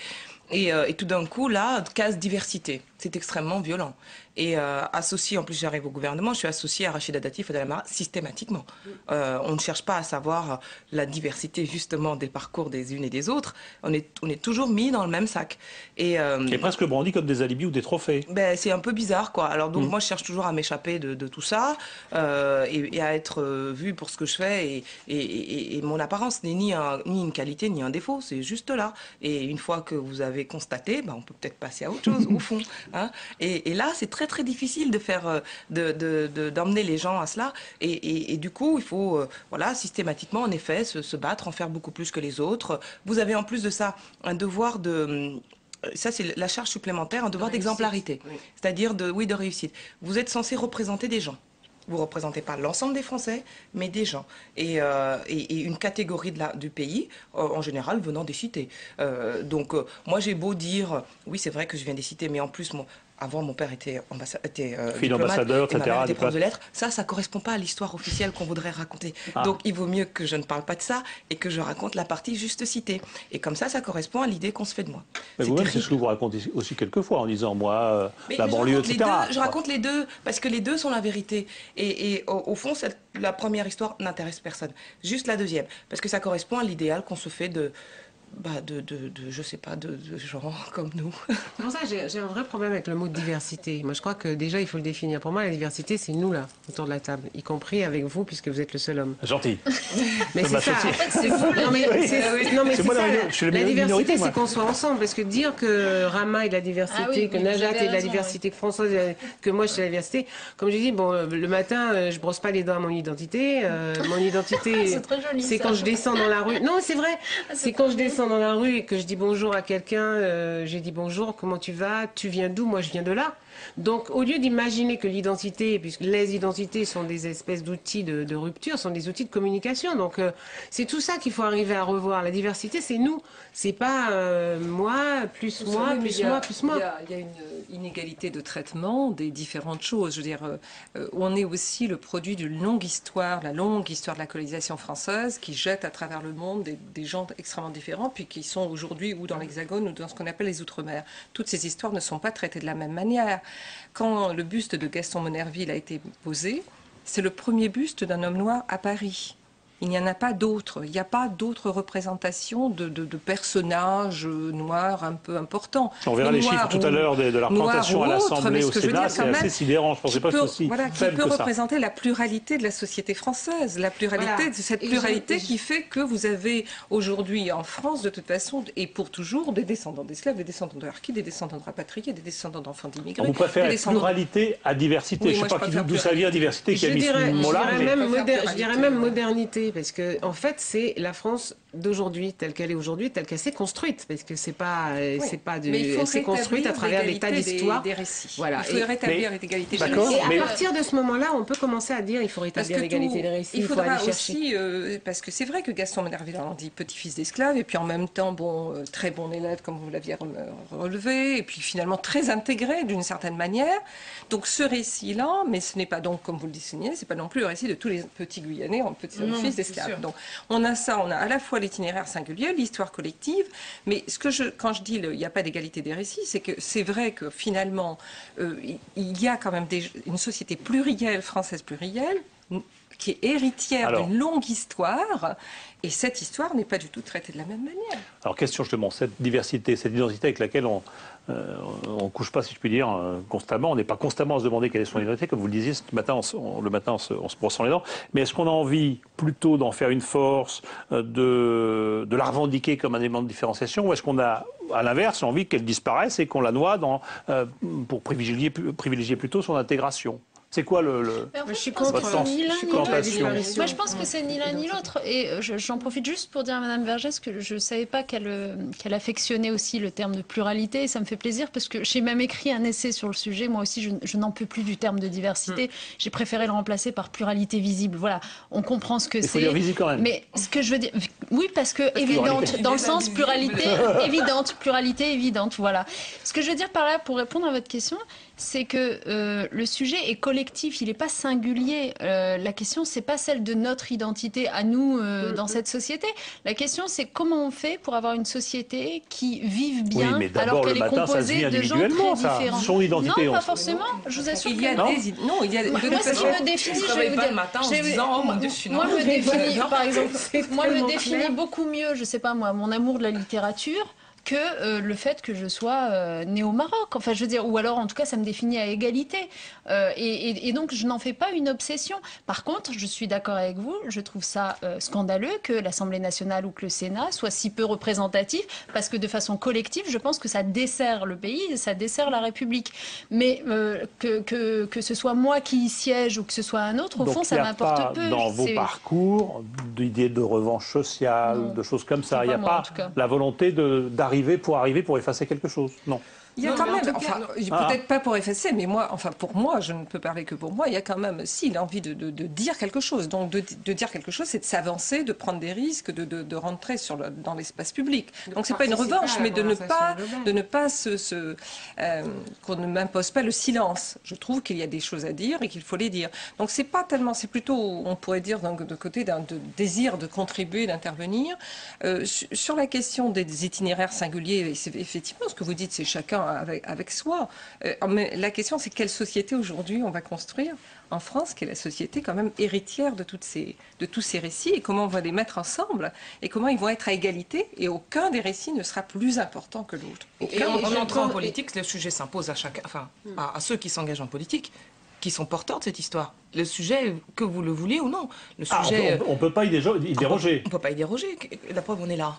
[SPEAKER 2] Et tout d'un coup, là, case diversité. C'est extrêmement violent. Et associé, en plus j'arrive au gouvernement, je suis associée à Rachida Dati, Fadel Amara, systématiquement. On ne cherche pas à savoir la diversité justement des parcours des unes et des autres. On est toujours mis dans le même sac. Et
[SPEAKER 1] presque brandi comme des alibis ou des trophées.
[SPEAKER 2] Ben, c'est un peu bizarre, quoi. Alors donc moi je cherche toujours à m'échapper de tout ça et à être vue pour ce que je fais. Et mon apparence n'est ni une qualité ni un défaut, c'est juste là. Et une fois que vous avez constaté, ben, on peut peut-être passer à autre chose au fond. Hein. Et là c'est très très difficile de faire d'emmener les gens à cela et du coup il faut voilà systématiquement en effet se battre, en faire beaucoup plus que les autres. Vous avez en plus de ça un devoir ça c'est la charge supplémentaire, un devoir d'exemplarité, oui. C'est-à-dire de réussite. Vous êtes censé représenter des gens. Vous ne représentez pas l'ensemble des Français, mais des gens. Et une catégorie du pays, en général, venant des cités. Donc, moi, j'ai beau dire, oui, c'est vrai que je viens des cités, mais en plus, avant, mon père était
[SPEAKER 1] ambassadeur, etc.
[SPEAKER 2] Et ma mère était prof de lettres. Ça ne correspond pas à l'histoire officielle qu'on voudrait raconter. Donc, il vaut mieux que je ne parle pas de ça et que je raconte la partie juste citée. Et comme ça correspond à l'idée qu'on se fait de moi.
[SPEAKER 1] Mais vous-même, c'est ce que vous racontez aussi quelquefois en disant, moi, la banlieue, etc.
[SPEAKER 2] Je raconte les deux, parce que les deux sont la vérité. Et au fond, la première histoire n'intéresse personne. Juste la deuxième. Parce que ça correspond à l'idéal qu'on se fait je sais pas, de gens comme nous.
[SPEAKER 4] C'est pour ça que j'ai un vrai problème avec le mot diversité. Moi, je crois que déjà, il faut le définir. Pour moi, la diversité, c'est nous, là, autour de la table, y compris avec vous, puisque vous êtes le seul homme.
[SPEAKER 1] Gentil.
[SPEAKER 4] Mais c'est ça. En fait, c'est vous. Non, mais c'est ça. La diversité, c'est qu'on soit ensemble. Parce que dire que Rama est de la diversité, que Najat est de la diversité, que Françoise, que moi, je suis de la diversité. Comme je dis, bon, le matin, je brosse pas les dents à mon identité. Mon identité, c'est quand je descends dans la rue. Non, c'est vrai. C'est quand je descends dans la rue et que je dis bonjour à quelqu'un, j'ai dit bonjour, comment tu vas, tu viens d'où, moi je viens de là. Donc au lieu d'imaginer que l'identité, puisque les identités sont des espèces d'outils de rupture, sont des outils de communication, donc c'est tout ça qu'il faut arriver à revoir. La diversité, c'est nous, c'est pas moi, plus moi, plus moi, plus moi.
[SPEAKER 7] Il y a une inégalité de traitement des différentes choses. Je veux dire, on est aussi le produit d'une longue histoire, la longue histoire de la colonisation française, qui jette à travers le monde des gens extrêmement différents, puis qui sont aujourd'hui ou dans l'Hexagone ou dans ce qu'on appelle les Outre-mer. Toutes ces histoires ne sont pas traitées de la même manière. Quand le buste de Gaston Monnerville a été posé, c'est le premier buste d'un homme noir à Paris. Il n'y en a pas d'autres. Il n'y a pas d'autres représentations de personnages noirs un peu importants.
[SPEAKER 1] On verra les chiffres tout à l'heure de la représentation à l'Assemblée au Sénat. C'est assez sidérant. Je ne pensais pas que c'est aussi faible que ça.
[SPEAKER 7] Qui peut représenter la pluralité de la société française. La pluralité, cette pluralité qui fait que vous avez aujourd'hui en France, de toute façon, et pour toujours, des descendants d'esclaves, des descendants de harkis, des descendants de rapatriés, des descendants d'enfants d'immigrés.
[SPEAKER 1] Vous préférez pluralité à diversité. Je ne sais pas d'où ça vient, diversité, qui a mis ce mot-là.
[SPEAKER 4] Je dirais même modernité. Parce que, en fait, c'est la France d'aujourd'hui, telle qu'elle est aujourd'hui, telle qu'elle s'est construite, parce que c'est pas, c'est pas
[SPEAKER 7] Mais il faut
[SPEAKER 4] elle s'est construite à travers des tas d'histoires.
[SPEAKER 7] des récits.
[SPEAKER 4] Voilà.
[SPEAKER 7] Il faut rétablir l'égalité des
[SPEAKER 1] D'accord,
[SPEAKER 7] récits.
[SPEAKER 4] Et à partir de ce moment-là, on peut commencer à dire il faut rétablir l'égalité des récits,
[SPEAKER 7] il
[SPEAKER 4] faut
[SPEAKER 7] faudra
[SPEAKER 4] aller chercher.
[SPEAKER 7] aussi, parce que c'est vrai que Gaston Monnerville en dit petit-fils d'esclave, et puis en même temps, très bon élève, comme vous l'aviez relevé, et puis finalement très intégré d'une certaine manière. Donc ce récit-là, mais ce n'est pas donc, comme vous le disiez, c'est pas non plus le récit de tous les petits Guyanais en petits-fils d'esclaves. Donc on a ça, on a à la fois l'itinéraire singulier, l'histoire collective, mais quand je dis il n'y a pas d'égalité des récits, c'est que c'est vrai que finalement, il y a quand même une société plurielle, française plurielle, qui est héritière d'une longue histoire, et cette histoire n'est pas du tout traitée de la même manière.
[SPEAKER 1] Alors, question justement, cette diversité, cette identité avec laquelle on ne couche pas, si je puis dire, constamment, on n'est pas constamment à se demander quelle est son identité, comme vous le disiez, le matin, on se brossant les dents, mais est-ce qu'on a envie plutôt d'en faire une force, de la revendiquer comme un élément de différenciation, ou est-ce qu'on a, à l'inverse, envie qu'elle disparaisse et qu'on la noie pour privilégier plutôt son intégration? C'est quoi
[SPEAKER 5] Mais en fait,
[SPEAKER 4] je suis
[SPEAKER 5] pense que
[SPEAKER 4] contre
[SPEAKER 5] c'est ni l'un ni l'autre.
[SPEAKER 4] tentation.
[SPEAKER 5] Moi, je pense que c'est ni l'un ni l'autre. Et j'en profite juste pour dire à Madame Vergès que je ne savais pas qu'elle affectionnait aussi le terme de pluralité. Et ça me fait plaisir parce que j'ai même écrit un essai sur le sujet. Moi aussi, je n'en peux plus du terme de diversité. J'ai préféré le remplacer par pluralité visible. Voilà, on comprend ce que c'est.
[SPEAKER 1] Il faut dire visible quand même.
[SPEAKER 5] Mais ce que je veux dire, oui, parce que évidente, dans le sens pluralité évidente, voilà. Ce que je veux dire par là, pour répondre à votre question, c'est que le sujet est collectif, il n'est pas singulier. La question, c'est pas celle de notre identité à nous dans cette société. La question, c'est comment on fait pour avoir une société qui vive bien, alors qu'elle est composée de gens très différents.
[SPEAKER 1] Son identité,
[SPEAKER 5] non, pas forcément. Je vous assure
[SPEAKER 7] il y a
[SPEAKER 5] non.
[SPEAKER 7] il y a
[SPEAKER 5] Moi, ce qui me définit, je vais vous dire,
[SPEAKER 2] matin en se disant, oh mon Dieu, je suis
[SPEAKER 5] moi, je me définis, par exemple, moi, je me
[SPEAKER 4] tellement
[SPEAKER 5] définis
[SPEAKER 4] clair.
[SPEAKER 5] beaucoup mieux, je sais pas moi, mon amour de la littérature, que le fait que je sois née au Maroc. Enfin, je veux dire, ou alors, en tout cas, ça me définit à égalité. Et donc, je n'en fais pas une obsession. Par contre, je suis d'accord avec vous, je trouve ça scandaleux que l'Assemblée nationale ou que le Sénat soit si peu représentatif, parce que de façon collective, je pense que ça dessert le pays, ça dessert la République. Mais que ce soit moi qui y siège ou que ce soit un autre, au fond, ça m'importe peu.
[SPEAKER 1] Dans vos parcours, d'idées de revanche sociale, de choses comme ça, il n'y a pas la volonté d'arriver pour effacer quelque chose. Non.
[SPEAKER 7] Il y a quand même, peut-être pas pour effacer, mais pour moi, je ne peux parler que pour moi, il y a quand même, l'envie de dire quelque chose. Donc, de dire quelque chose, c'est de s'avancer, de prendre des risques, de rentrer dans l'espace public. Donc, c'est pas une revanche, mais de ne pas qu'on ne m'impose pas le silence. Je trouve qu'il y a des choses à dire et qu'il faut les dire. Donc, c'est pas tellement, c'est plutôt, on pourrait dire, de côté d'un désir de contribuer, d'intervenir. Sur la question des itinéraires singuliers, c'est effectivement ce que vous dites, c'est chacun avec soi. Mais la question, c'est quelle société aujourd'hui on va construire en France, qui est la société quand même héritière de tous ces récits, et comment on va les mettre ensemble, et comment ils vont être à égalité, et aucun des récits ne sera plus important que l'autre.
[SPEAKER 2] Et en entrant en politique, le sujet s'impose à ceux qui s'engagent en politique, qui sont porteurs de cette histoire. Le sujet, que vous le vouliez ou non, le sujet...
[SPEAKER 1] on ne peut pas y déroger.
[SPEAKER 2] On ne peut pas y déroger. La preuve, on est là.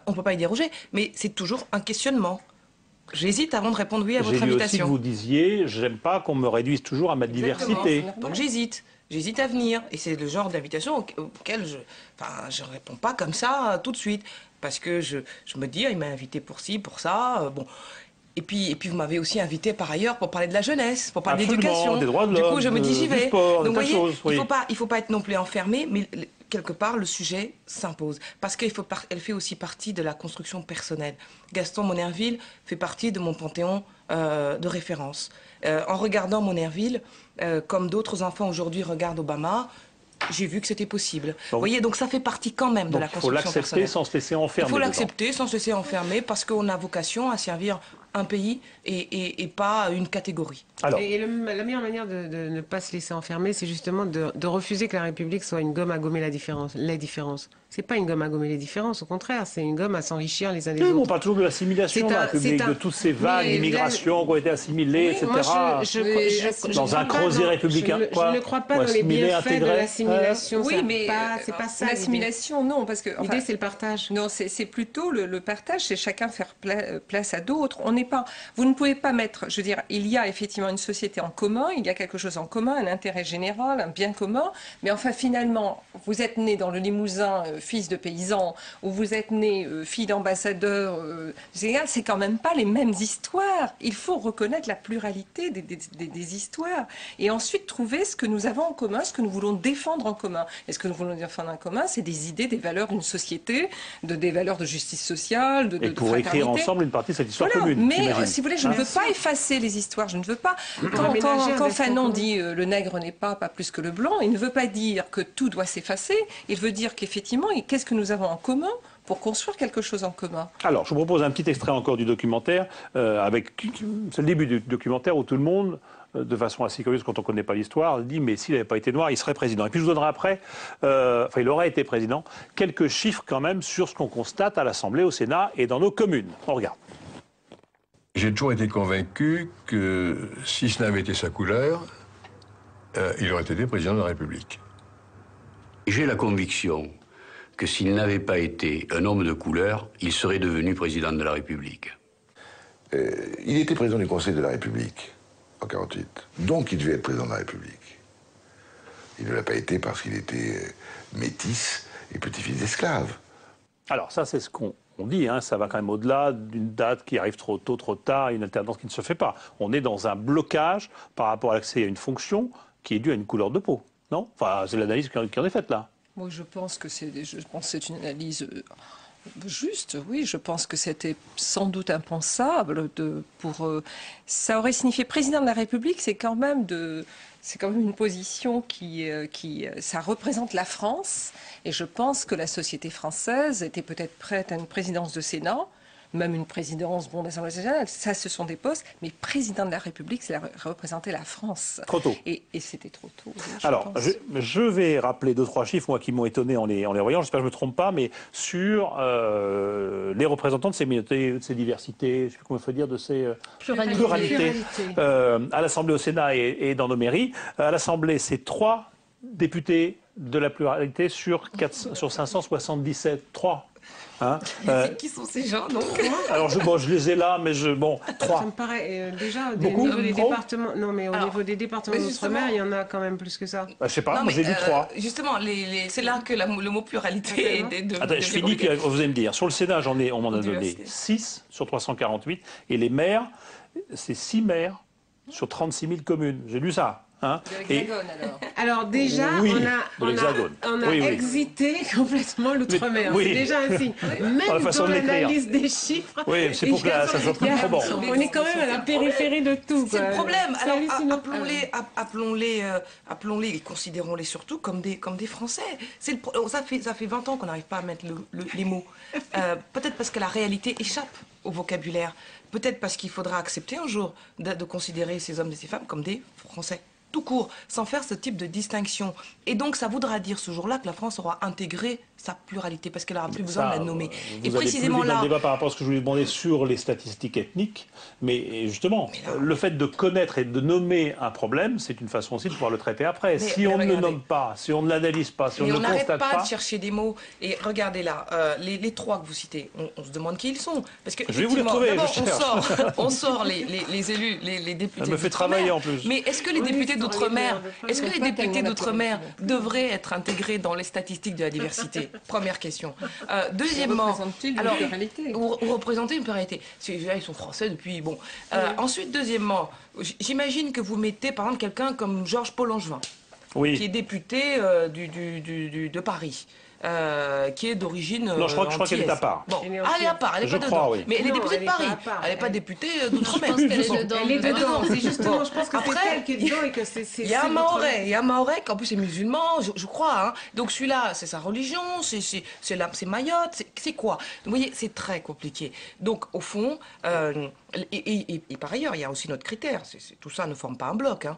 [SPEAKER 2] On ne peut pas y déroger, mais c'est toujours un questionnement. J'hésite avant de répondre oui à votre invitation.
[SPEAKER 1] J'ai lu aussi que vous disiez, j'aime pas qu'on me réduise toujours à ma diversité.
[SPEAKER 2] Donc j'hésite à venir. Et c'est le genre d'invitation auquel je réponds pas comme ça tout de suite. Parce que je me dis, il m'a invité pour ci, pour ça. Bon. Et puis vous m'avez aussi invité par ailleurs pour parler de la jeunesse, pour parler d'éducation.
[SPEAKER 1] Des droits de l'homme,
[SPEAKER 2] du coup, je me dis, j'y vais.
[SPEAKER 1] Sport,
[SPEAKER 2] donc vous voyez,
[SPEAKER 1] oui.
[SPEAKER 2] il faut pas être non plus enfermé, mais quelque part, le sujet s'impose. Parce qu'elle fait aussi partie de la construction personnelle. Gaston Monnerville fait partie de mon panthéon de référence. En regardant Monnerville, comme d'autres enfants aujourd'hui regardent Obama, j'ai vu que c'était possible. Vous voyez, donc ça fait partie quand même de la construction personnelle.
[SPEAKER 1] Il faut l'accepter sans se laisser enfermer.
[SPEAKER 2] Il faut l'accepter sans se laisser enfermer parce qu'on a vocation à servir un pays et pas une catégorie.
[SPEAKER 4] Et la meilleure manière de ne pas se laisser enfermer, c'est justement de refuser que la République soit une gomme à gommer les différences. C'est pas une gomme à gommer les différences, au contraire, c'est une gomme à s'enrichir les uns des autres.
[SPEAKER 1] On parle toujours de l'assimilation de la République, de toutes ces vagues d'immigration qui ont été assimilées, etc. Dans un creuset républicain.
[SPEAKER 4] Je ne crois pas dans les bienfaits de l'assimilation.
[SPEAKER 7] Oui, mais
[SPEAKER 4] c'est pas ça.
[SPEAKER 7] L'assimilation, non, parce que
[SPEAKER 4] l'idée c'est le partage.
[SPEAKER 7] Non, c'est plutôt le partage, c'est chacun faire place à d'autres. On n'est pas, vous ne pouvez pas mettre, je veux dire, il y a effectivement une société en commun, il y a quelque chose en commun, un intérêt général, un bien commun, mais enfin finalement, vous êtes né dans le Limousin, fils de paysan, ou vous êtes né fille d'ambassadeur, c'est quand même pas les mêmes histoires. Il faut reconnaître la pluralité des histoires et ensuite trouver ce que nous avons en commun, ce que nous voulons défendre en commun. Et ce que nous voulons défendre en commun, c'est des idées, des valeurs d'une société, des valeurs de justice sociale, de
[SPEAKER 1] Et pour écrire ensemble une partie de cette histoire commune.
[SPEAKER 7] Mais si vous voulez, je ne veux pas effacer les histoires. Je ne veux pas. Quand Fanon dit le nègre n'est pas plus que le blanc, il ne veut pas dire que tout doit s'effacer. Il veut dire qu'effectivement, qu'est-ce que nous avons en commun pour construire quelque chose en commun.
[SPEAKER 1] Alors, je vous propose un petit extrait encore du documentaire. C'est le début du documentaire où tout le monde, de façon assez curieuse quand on ne connaît pas l'histoire, dit mais s'il n'avait pas été noir, il serait président. Et puis je vous donnerai après, il aurait été président, quelques chiffres quand même sur ce qu'on constate à l'Assemblée, au Sénat et dans nos communes. On regarde.
[SPEAKER 8] J'ai toujours été convaincu que si ce n'avait été sa couleur, il aurait été président de la République.
[SPEAKER 9] J'ai la conviction que s'il n'avait pas été un homme de couleur, il serait devenu président de la République.
[SPEAKER 6] Il était président du Conseil de la République en 1948. Donc il devait être président de la République. Il ne l'a pas été parce qu'il était métis et petit-fils d'esclaves.
[SPEAKER 1] Alors ça, c'est ce qu'on dit, hein, ça va quand même au-delà d'une date qui arrive trop tôt, trop tard, une alternance qui ne se fait pas. On est dans un blocage par rapport à l'accès à une fonction qui est due à une couleur de peau, non? Enfin, c'est l'analyse qui en est faite là.
[SPEAKER 7] Moi, je pense que c'est une analyse juste. Oui, je pense que c'était sans doute impensable. Ça aurait signifié président de la République, c'est quand même une position ça représente la France. Et je pense que la société française était peut-être prête à une présidence de Sénat, même une présidence d'Assemblée nationale. Ça, ce sont des postes. Mais président de la République, c'est représenter la France.
[SPEAKER 1] Trop tôt.
[SPEAKER 7] Et c'était trop tôt. Oui,
[SPEAKER 1] alors, je vais rappeler 2-3 chiffres, moi, qui m'ont étonné en les voyant. J'espère que je ne me trompe pas, mais sur les représentants de ces minorités, de ces diversités, je ne sais plus comment il faut dire, de ces pluralités. À l'Assemblée, au Sénat et dans nos mairies. À l'Assemblée, c'est 3 députés de la pluralité sur 577. 3.
[SPEAKER 2] Hein, qui sont ces gens donc?
[SPEAKER 1] Alors je les ai là, mais 3.
[SPEAKER 4] Ça me paraît déjà
[SPEAKER 1] beaucoup,
[SPEAKER 4] au niveau des départements. Non, mais au niveau des départements d'outre-mer, il y en a quand même plus que ça.
[SPEAKER 1] Je sais pas, non, moi j'ai dit 3.
[SPEAKER 2] Justement, c'est là que le mot pluralité est de.
[SPEAKER 1] Attends, je finis, puis vous allez me dire. Sur le Sénat, on m'en a donné 6 sur 348, et les maires, c'est 6 maires sur 36 000 communes. J'ai lu ça. Hein,
[SPEAKER 4] alors déjà,
[SPEAKER 1] oui,
[SPEAKER 4] on a exité complètement l'outre-mer.
[SPEAKER 1] Oui.
[SPEAKER 4] C'est déjà un signe. Même dans l'analyse des chiffres.
[SPEAKER 1] Oui, c'est pour que ça soit plus probant.
[SPEAKER 4] On est quand même à la périphérie de tout.
[SPEAKER 2] C'est le problème. Alors appelons-les et considérons-les surtout comme des Français. Ça fait 20 ans qu'on n'arrive pas à mettre les mots. Peut-être parce que la réalité échappe au vocabulaire. Peut-être parce qu'il faudra accepter un jour de considérer ces hommes et ces femmes comme des Français. Tout court, sans faire ce type de distinction. Et donc, ça voudra dire ce jour-là que la France aura intégré sa pluralité, parce qu'elle n'aura plus besoin de la nommer.
[SPEAKER 1] Et précisément là... Dans le débat par rapport à ce que je voulais demander sur les statistiques ethniques, mais justement, le fait de connaître et de nommer un problème, c'est une façon aussi de pouvoir le traiter après. Si on ne le nomme pas, si on ne l'analyse pas, si on ne le constate pas...
[SPEAKER 2] on n'arrête pas de chercher des mots. Et regardez là, les 3 que vous citez, on se demande qui ils sont. Parce que,
[SPEAKER 1] je vais vous les retrouver,
[SPEAKER 2] on sort les élus, les députés.
[SPEAKER 1] Ça me fait travailler en plus.
[SPEAKER 2] Mais est-ce que les députés d'outre-mer, devraient être intégrés dans les statistiques de la diversité? Première question. Deuxièmement, ou représenter une pluralité. Ils sont français depuis. Bon. Ensuite, deuxièmement, j'imagine que vous mettez par exemple quelqu'un comme Georges Paul-Langevin, qui est député de Paris. Qui est d'origine.
[SPEAKER 1] Non, je crois qu'elle est à part.
[SPEAKER 2] Bon. Elle est à part, elle n'est pas dedans. Oui. Mais elle est députée de Paris. Elle n'est pas députée d'outre-mer.
[SPEAKER 5] Je pense qu'elle est dedans.
[SPEAKER 4] Elle est dedans. C'est justement, je pense que c'est elle qui est dedans et que c'est.
[SPEAKER 2] Il y a un Mahorais qui en plus est musulman, je crois. Hein. Donc celui-là, c'est sa religion, c'est Mayotte, c'est quoi? Vous voyez, c'est très compliqué. Donc au fond. Et par ailleurs, il y a aussi notre critère. Tout ça ne forme pas un bloc. Hein.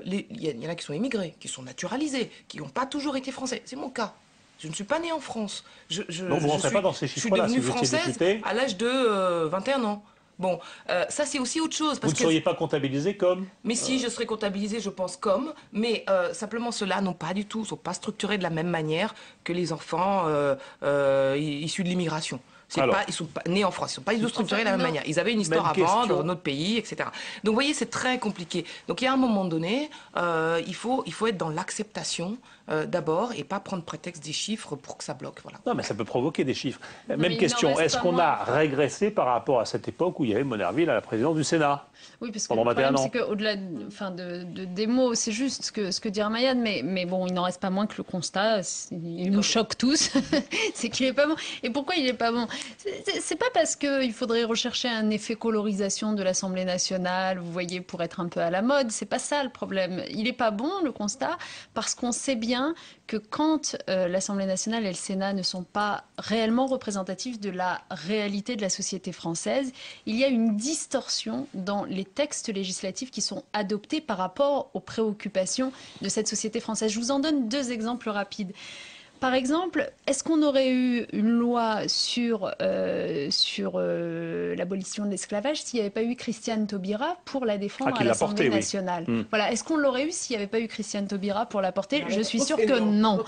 [SPEAKER 2] Il y en a qui sont immigrés, qui sont naturalisés, qui n'ont pas toujours été français. C'est mon cas. Je ne suis pas née en France.
[SPEAKER 1] Donc vous ne rentrez pas dans ces chiffres-là.
[SPEAKER 2] Je suis devenue française à l'âge de 21 ans. Bon, ça c'est aussi autre chose.
[SPEAKER 1] Vous ne seriez pas comptabilisée comme...
[SPEAKER 2] Mais si, je serais comptabilisée, je pense, comme. Mais simplement, ceux-là n'ont pas du tout, ne sont pas structurés de la même manière que les enfants issus de l'immigration. Ils sont pas nés en France, ils sont pas structurés de la même manière. Ils avaient une histoire à vendre dans notre pays, etc. Donc vous voyez, c'est très compliqué. Donc il y a un moment donné, il faut être dans l'acceptation d'abord et pas prendre prétexte des chiffres pour que ça bloque. Voilà.
[SPEAKER 1] Non, mais ça peut provoquer des chiffres. Même question, est-ce qu'on a régressé par rapport à cette époque où il y avait Monnerville à la présidence du Sénat?
[SPEAKER 5] Oui, parce que
[SPEAKER 1] pendant
[SPEAKER 5] le problème,
[SPEAKER 1] 21 ans.
[SPEAKER 5] c'est qu'au-delà des mots, c'est juste ce que dit Ramayad, mais bon, il n'en reste pas moins que le constat, il nous choque tous, c'est qu'il n'est pas bon. Et pourquoi il n'est pas bon? C'est pas parce qu'il faudrait rechercher un effet colorisation de l'Assemblée nationale, vous voyez, pour être un peu à la mode, c'est pas ça le problème. Il n'est pas bon, le constat, parce qu'on sait bien que quand l'Assemblée nationale et le Sénat ne sont pas réellement représentatifs de la réalité de la société française, il y a une distorsion dans les textes législatifs qui sont adoptés par rapport aux préoccupations de cette société française. Je vous en donne 2 exemples rapides. Par exemple, est-ce qu'on aurait eu une loi sur l'abolition de l'esclavage s'il n'y avait pas eu Christiane Taubira pour la défendre à l'Assemblée nationale? Voilà. Est-ce qu'on l'aurait eu s'il n'y avait pas eu Christiane Taubira pour la porter? Je suis sûre que non.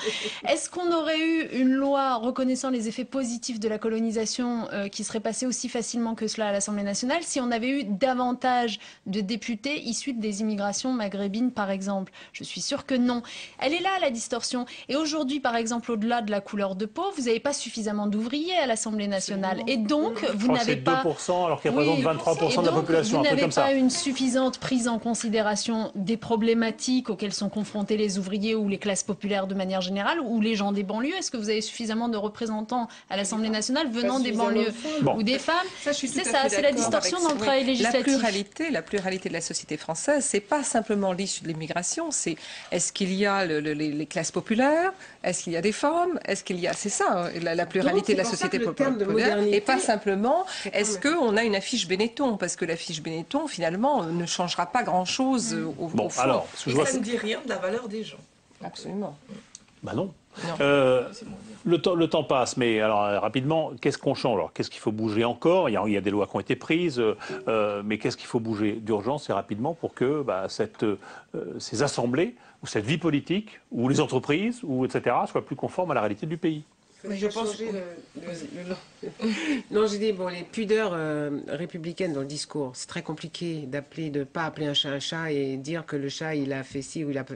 [SPEAKER 5] Est-ce qu'on aurait eu une loi reconnaissant les effets positifs de la colonisation qui serait passée aussi facilement que cela à l'Assemblée nationale si on avait eu davantage de députés issus des immigrations maghrébines, par exemple? Je suis sûre que non. Elle est là, la distorsion. Et aujourd'hui, par exemple, au-delà de la couleur de peau, vous n'avez pas suffisamment d'ouvriers à l'Assemblée nationale. Et donc, vous n'avez pas...
[SPEAKER 1] 2% alors qu'ils représentent 23% de la population,
[SPEAKER 5] un truc
[SPEAKER 1] comme ça.
[SPEAKER 5] Vous n'avez pas une suffisante prise en considération des problématiques auxquelles sont confrontés les ouvriers ou les classes populaires de manière générale, ou les gens des banlieues. Est-ce que vous avez suffisamment de représentants à l'Assemblée nationale venant des banlieues ou des femmes? C'est ça, c'est la distorsion dans le travail législatif.
[SPEAKER 7] La pluralité de la société française, c'est pas simplement l'issue de l'immigration, c'est est-ce qu'il y a les classes populaires, est-ce qu'il y a des femmes, est-ce qu'il y a... C'est ça, la pluralité de la société populaire, et pas simplement est-ce qu'on a une affiche Benetton, parce que l'affiche Benetton, finalement, ne changera pas grand-chose au fond.
[SPEAKER 1] Alors,
[SPEAKER 2] ça ne dit rien de la valeur des gens.
[SPEAKER 7] Absolument.
[SPEAKER 1] Bah non. Le temps passe, mais alors rapidement, qu'est-ce qu'on change? Alors, qu'est-ce qu'il faut bouger encore? Il y a des lois qui ont été prises, mais qu'est-ce qu'il faut bouger d'urgence et rapidement pour que ces assemblées, ou cette vie politique, ou les entreprises, ou etc., soient plus conformes à la réalité du pays?
[SPEAKER 4] Mais je pense non, j'ai dit les pudeurs républicaines dans le discours. C'est très compliqué de ne pas appeler un chat et dire que le chat il a fait ci ou il a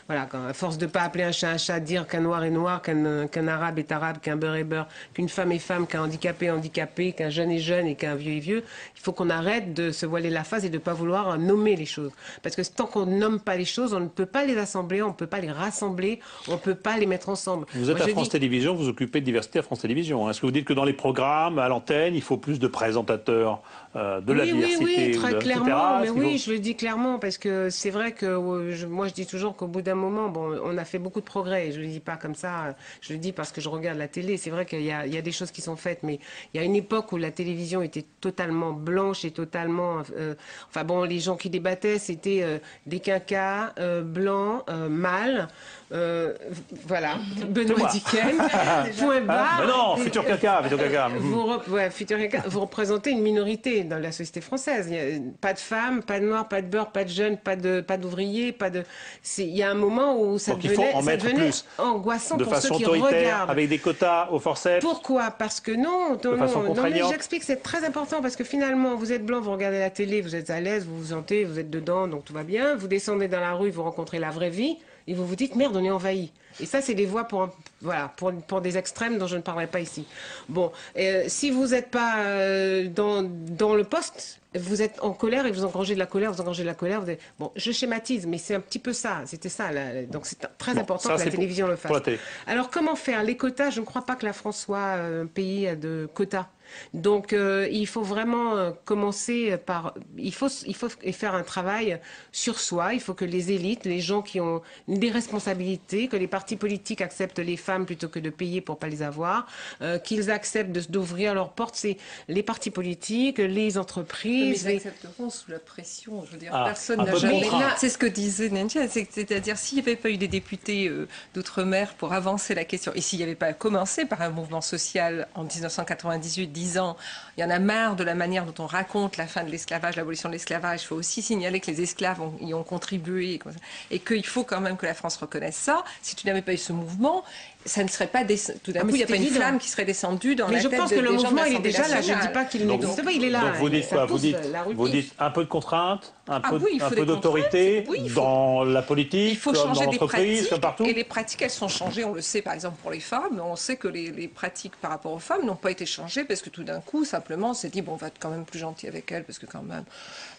[SPEAKER 4] voilà. À force de ne pas appeler un chat, dire qu'un noir est noir, qu'un arabe est arabe, qu'un beurre est beurre, qu'une femme est femme, qu'un handicapé est handicapé, qu'un jeune est jeune et qu'un vieux est vieux. Il faut qu'on arrête de se voiler la face et de ne pas vouloir nommer les choses. Parce que tant qu'on ne nomme pas les choses, on ne peut pas les assembler, on ne peut pas les rassembler, on ne peut pas les mettre ensemble.
[SPEAKER 1] Vous êtes à France Télévisions, vous occupez de diversité à France Télévisions. Est-ce que vous dites que dans les programmes, à l'antenne, il faut plus de présentateurs de la diversité?
[SPEAKER 4] Oui, très clairement.
[SPEAKER 1] Etc.
[SPEAKER 4] Mais oui, je le dis clairement parce que c'est vrai que moi je dis toujours qu'au bout d'un moment, on a fait beaucoup de progrès. Je le dis pas comme ça. Je le dis parce que je regarde la télé. C'est vrai qu'il y a des choses qui sont faites, mais il y a une époque où la télévision était totalement blanche et totalement. Les gens qui débattaient, c'était des quinquas blancs, mâles. Voilà, Benoît Dicken, point barre.
[SPEAKER 1] Mais non, futur caca.
[SPEAKER 4] Futur caca. Vous représentez une minorité dans la société française. Pas de femmes, pas de noirs, pas de beurre, pas de jeunes, pas d'ouvriers, Il y a un moment où ça devenait angoissant pour ceux qui regardent.
[SPEAKER 1] Avec des quotas au forceps.
[SPEAKER 4] Pourquoi? Parce que non, mais j'explique, c'est très important parce que finalement, vous êtes blanc, vous regardez la télé, vous êtes à l'aise, vous vous sentez, vous êtes dedans, donc tout va bien. Vous descendez dans la rue, vous rencontrez la vraie vie. Et vous vous dites, merde, on est envahi. Et ça, c'est des voix pour des extrêmes dont je ne parlerai pas ici. Bon, si vous n'êtes pas dans le poste, vous êtes en colère et vous engrangez de la colère, Bon, je schématise, mais c'est un petit peu ça. C'était ça. Donc c'est très important que la télévision le fasse. Alors comment faire? Les quotas, je ne crois pas que la France soit un pays de quotas. Donc il faut vraiment commencer par... Il faut faire un travail sur soi. Il faut que les élites, les gens qui ont des responsabilités, que les partis politiques acceptent les femmes plutôt que de payer pour pas les avoir, qu'ils acceptent d'ouvrir leurs portes. C'est les partis politiques, les entreprises...
[SPEAKER 7] Mais ils accepteront sous la pression. Je veux dire, personne n'a jamais... C'est ce que disait Nentia. C'est-à-dire, s'il n'y avait pas eu des députés d'outre-mer pour avancer la question, et s'il n'y avait pas commencé par un mouvement social en 1998 10 ans, il y en a marre de la manière dont on raconte la fin de l'esclavage, l'abolition de l'esclavage. Il faut aussi signaler que les esclaves y ont contribué et qu'il faut quand même que la France reconnaisse ça. Si tu n'avais pas eu ce mouvement, ça ne serait pas tout d'un coup, il n'y a pas une flamme qui serait descendue dans la tête des gens de l'Assemblée nationale.
[SPEAKER 4] Mais je pense que le mouvement, il est déjà là. Je ne dis pas qu'il n'existe pas, il est là.
[SPEAKER 1] Donc vous dites quoi? Vous dites un peu de contrainte, un peu d'autorité dans la politique,
[SPEAKER 7] il faut
[SPEAKER 1] comme
[SPEAKER 7] changer
[SPEAKER 1] dans
[SPEAKER 7] des
[SPEAKER 1] l'entreprise,
[SPEAKER 7] pratiques,
[SPEAKER 1] comme partout.
[SPEAKER 7] et les pratiques, elles sont changées. On le sait, par exemple, pour les femmes. On sait que les pratiques par rapport aux femmes n'ont pas été changées parce que tout d'un coup, simplement, on s'est dit, bon, on va être quand même plus gentil avec elles parce que quand même,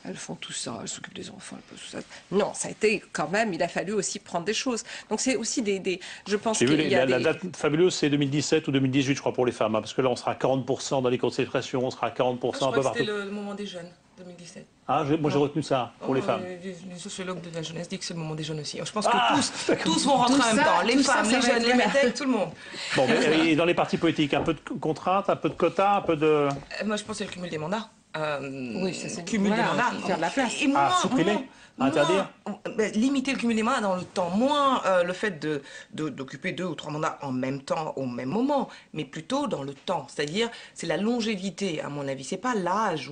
[SPEAKER 7] elles font tout ça, elles s'occupent des enfants, elles font tout ça. Non, ça a été quand même, il a fallu aussi prendre des choses. Donc c'est aussi je pense qu'il y a
[SPEAKER 1] la date fabuleuse, c'est 2017 ou 2018, je crois, pour les femmes, hein, parce que là, on sera à 40% dans les concentrations, on sera à 40% un peu partout.
[SPEAKER 2] C'était le moment des jeunes, 2017.
[SPEAKER 1] Ah, moi j'ai retenu ça pour les femmes.
[SPEAKER 2] Les sociologues de la jeunesse disent que c'est le moment des jeunes aussi. Je pense que tous vont rentrer en même temps. Les femmes, les jeunes, les métèques, tout le monde.
[SPEAKER 1] Bon, mais et dans les partis politiques, un peu de contraintes, un peu de quotas, un peu de...
[SPEAKER 2] Moi, je pense que c'est le cumul des mandats.
[SPEAKER 7] Oui, ça c'est
[SPEAKER 2] cumul des mandats.
[SPEAKER 4] Faire de la place.
[SPEAKER 1] Supprimer, interdire.
[SPEAKER 2] Limiter le cumul des mandats dans le temps, moins le fait d'occuper 2 ou 3 mandats en même temps, au même moment, mais plutôt dans le temps. C'est-à-dire, c'est la longévité, à mon avis. C'est pas l'âge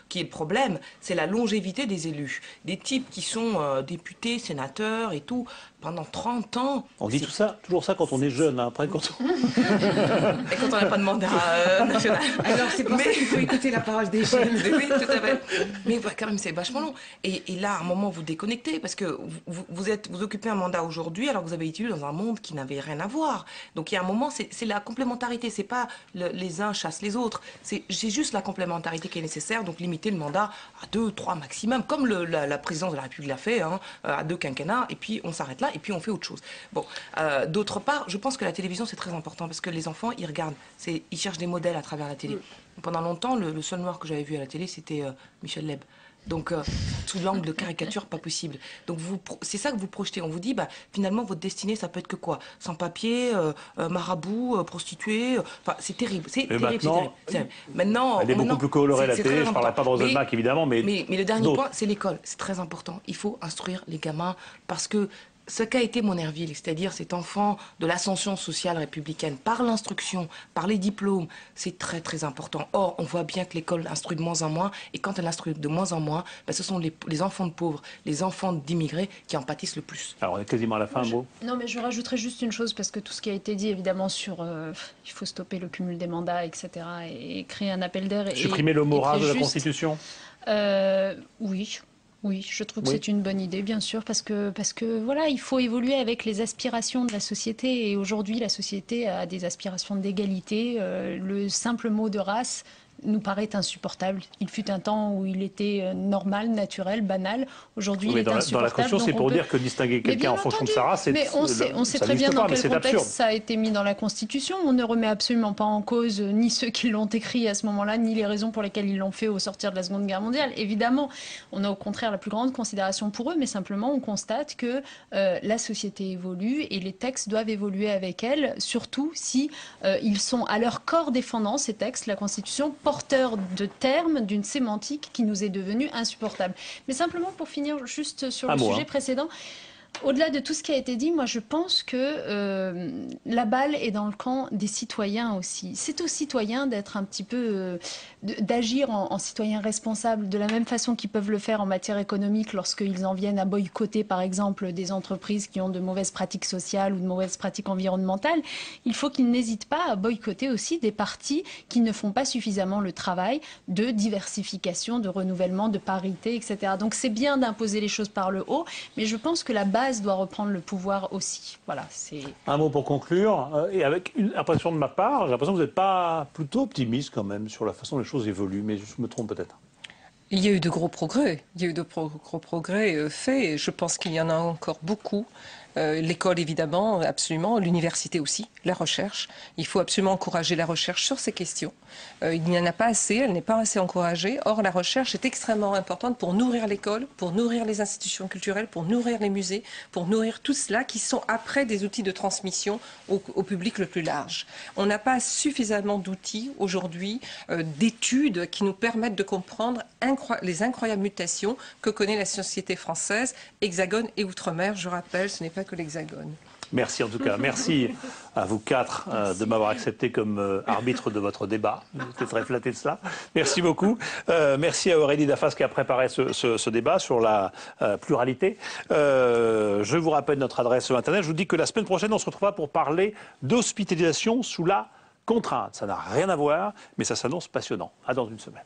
[SPEAKER 2] qui est le problème, c'est la longévité des élus. Des types qui sont députés, sénateurs et tout, pendant 30 ans.
[SPEAKER 1] On dit toujours ça quand on est jeune, hein. Après quand on...
[SPEAKER 2] Et quand on n'a pas de mandat national.
[SPEAKER 4] Alors c'est pour ça qu'il faut écouter la parole des jeunes.
[SPEAKER 2] Oui, tout à fait. Mais quand même, c'est vachement long. Et là, à un moment, vous déconnectez parce que vous occupez un mandat aujourd'hui alors que vous avez été dans un monde qui n'avait rien à voir. Donc il y a un moment, c'est la complémentarité. C'est pas les uns chassent les autres. C'est juste la complémentarité qui est nécessaire. Donc limiter le mandat à 2, 3 maximum, comme la présidence de la République l'a fait, hein, à 2 quinquennats. Et puis on s'arrête là et puis on fait autre chose. Bon, d'autre part, je pense que la télévision c'est très important parce que les enfants ils regardent, ils cherchent des modèles à travers la télé. Pendant longtemps, le seul noir que j'avais vu à la télé c'était Michel Leb. Donc, sous l'angle de caricature, pas possible. Donc, c'est ça que vous projetez. On vous dit, finalement, votre destinée, ça peut être que quoi? Sans-papier, marabout, prostituée. Enfin, c'est terrible. C'est terrible. Maintenant,
[SPEAKER 1] elle est beaucoup plus colorée, la télé. Je ne parlerai pas de Roselmack, évidemment. Mais
[SPEAKER 2] le dernier point, c'est l'école. C'est très important. Il faut instruire les gamins parce que ce qu'a été Monnerville, c'est-à-dire cet enfant de l'ascension sociale républicaine, par l'instruction, par les diplômes, c'est très très important. Or, on voit bien que l'école instruit de moins en moins, et quand elle instruit de moins en moins, ce sont les enfants de pauvres, les enfants d'immigrés qui en pâtissent le plus.
[SPEAKER 1] Alors, on est quasiment à la fin, un mot.
[SPEAKER 5] Non, mais je rajouterais juste une chose, parce que tout ce qui a été dit, évidemment, sur il faut stopper le cumul des mandats, etc., et créer un appel d'air.
[SPEAKER 1] Supprimer le mot rase de la Constitution.
[SPEAKER 5] Oui. Oui, je trouve que c'est une bonne idée, bien sûr, parce que voilà, il faut évoluer avec les aspirations de la société. Et aujourd'hui, la société a des aspirations d'égalité. Le simple mot de race nous paraît insupportable. Il fut un temps où il était normal, naturel, banal. Aujourd'hui, il est insupportable.
[SPEAKER 1] Dans la Constitution, c'est pour dire que distinguer quelqu'un en fonction de sa race, c'est
[SPEAKER 5] mais on sait très bien dans quel contexte ça a été mis dans la Constitution. On ne remet absolument pas en cause ni ceux qui l'ont écrit à ce moment-là, ni les raisons pour lesquelles ils l'ont fait au sortir de la Seconde Guerre mondiale. Évidemment, on a au contraire la plus grande considération pour eux, mais simplement on constate que la société évolue et les textes doivent évoluer avec elle, surtout si ils sont à leur corps défendant, ces textes, la Constitution, porteur de termes, d'une sémantique qui nous est devenue insupportable. Mais simplement pour finir juste sur le sujet précédent, au-delà de tout ce qui a été dit, moi je pense que la balle est dans le camp des citoyens aussi. C'est aux citoyens d'être un petit peu, d'agir en citoyens responsables, de la même façon qu'ils peuvent le faire en matière économique lorsqu'ils en viennent à boycotter par exemple des entreprises qui ont de mauvaises pratiques sociales ou de mauvaises pratiques environnementales. Il faut qu'ils n'hésitent pas à boycotter aussi des partis qui ne font pas suffisamment le travail de diversification, de renouvellement, de parité, etc. Donc c'est bien d'imposer les choses par le haut, mais je pense que la base doit reprendre le pouvoir aussi. Voilà, c'est...
[SPEAKER 1] Un mot pour conclure, et avec une impression de ma part, j'ai l'impression que vous n'êtes pas plutôt optimiste quand même sur la façon dont les choses évoluent, mais je me trompe peut-être.
[SPEAKER 7] Il y a eu de gros progrès. Il y a eu de gros progrès faits, et je pense qu'il y en a encore beaucoup. L'école, évidemment, absolument. L'université aussi, la recherche. Il faut absolument encourager la recherche sur ces questions. Il n'y en a pas assez, elle n'est pas assez encouragée. Or, la recherche est extrêmement importante pour nourrir l'école, pour nourrir les institutions culturelles, pour nourrir les musées, pour nourrir tout cela qui sont après des outils de transmission au public le plus large. On n'a pas suffisamment d'outils aujourd'hui, d'études qui nous permettent de comprendre les incroyables mutations que connaît la société française, Hexagone et Outre-mer. Je rappelle, ce n'est pas que l'Hexagone.
[SPEAKER 1] Merci en tout cas. Merci à vous quatre de m'avoir accepté comme arbitre de votre débat. J'étais très flatté de cela. Merci beaucoup. Merci à Aurélie Dafas qui a préparé ce débat sur la pluralité. Je vous rappelle notre adresse sur Internet. Je vous dis que la semaine prochaine, on se retrouvera pour parler d'hospitalisation sous la contrainte. Ça n'a rien à voir, mais ça s'annonce passionnant. À dans une semaine.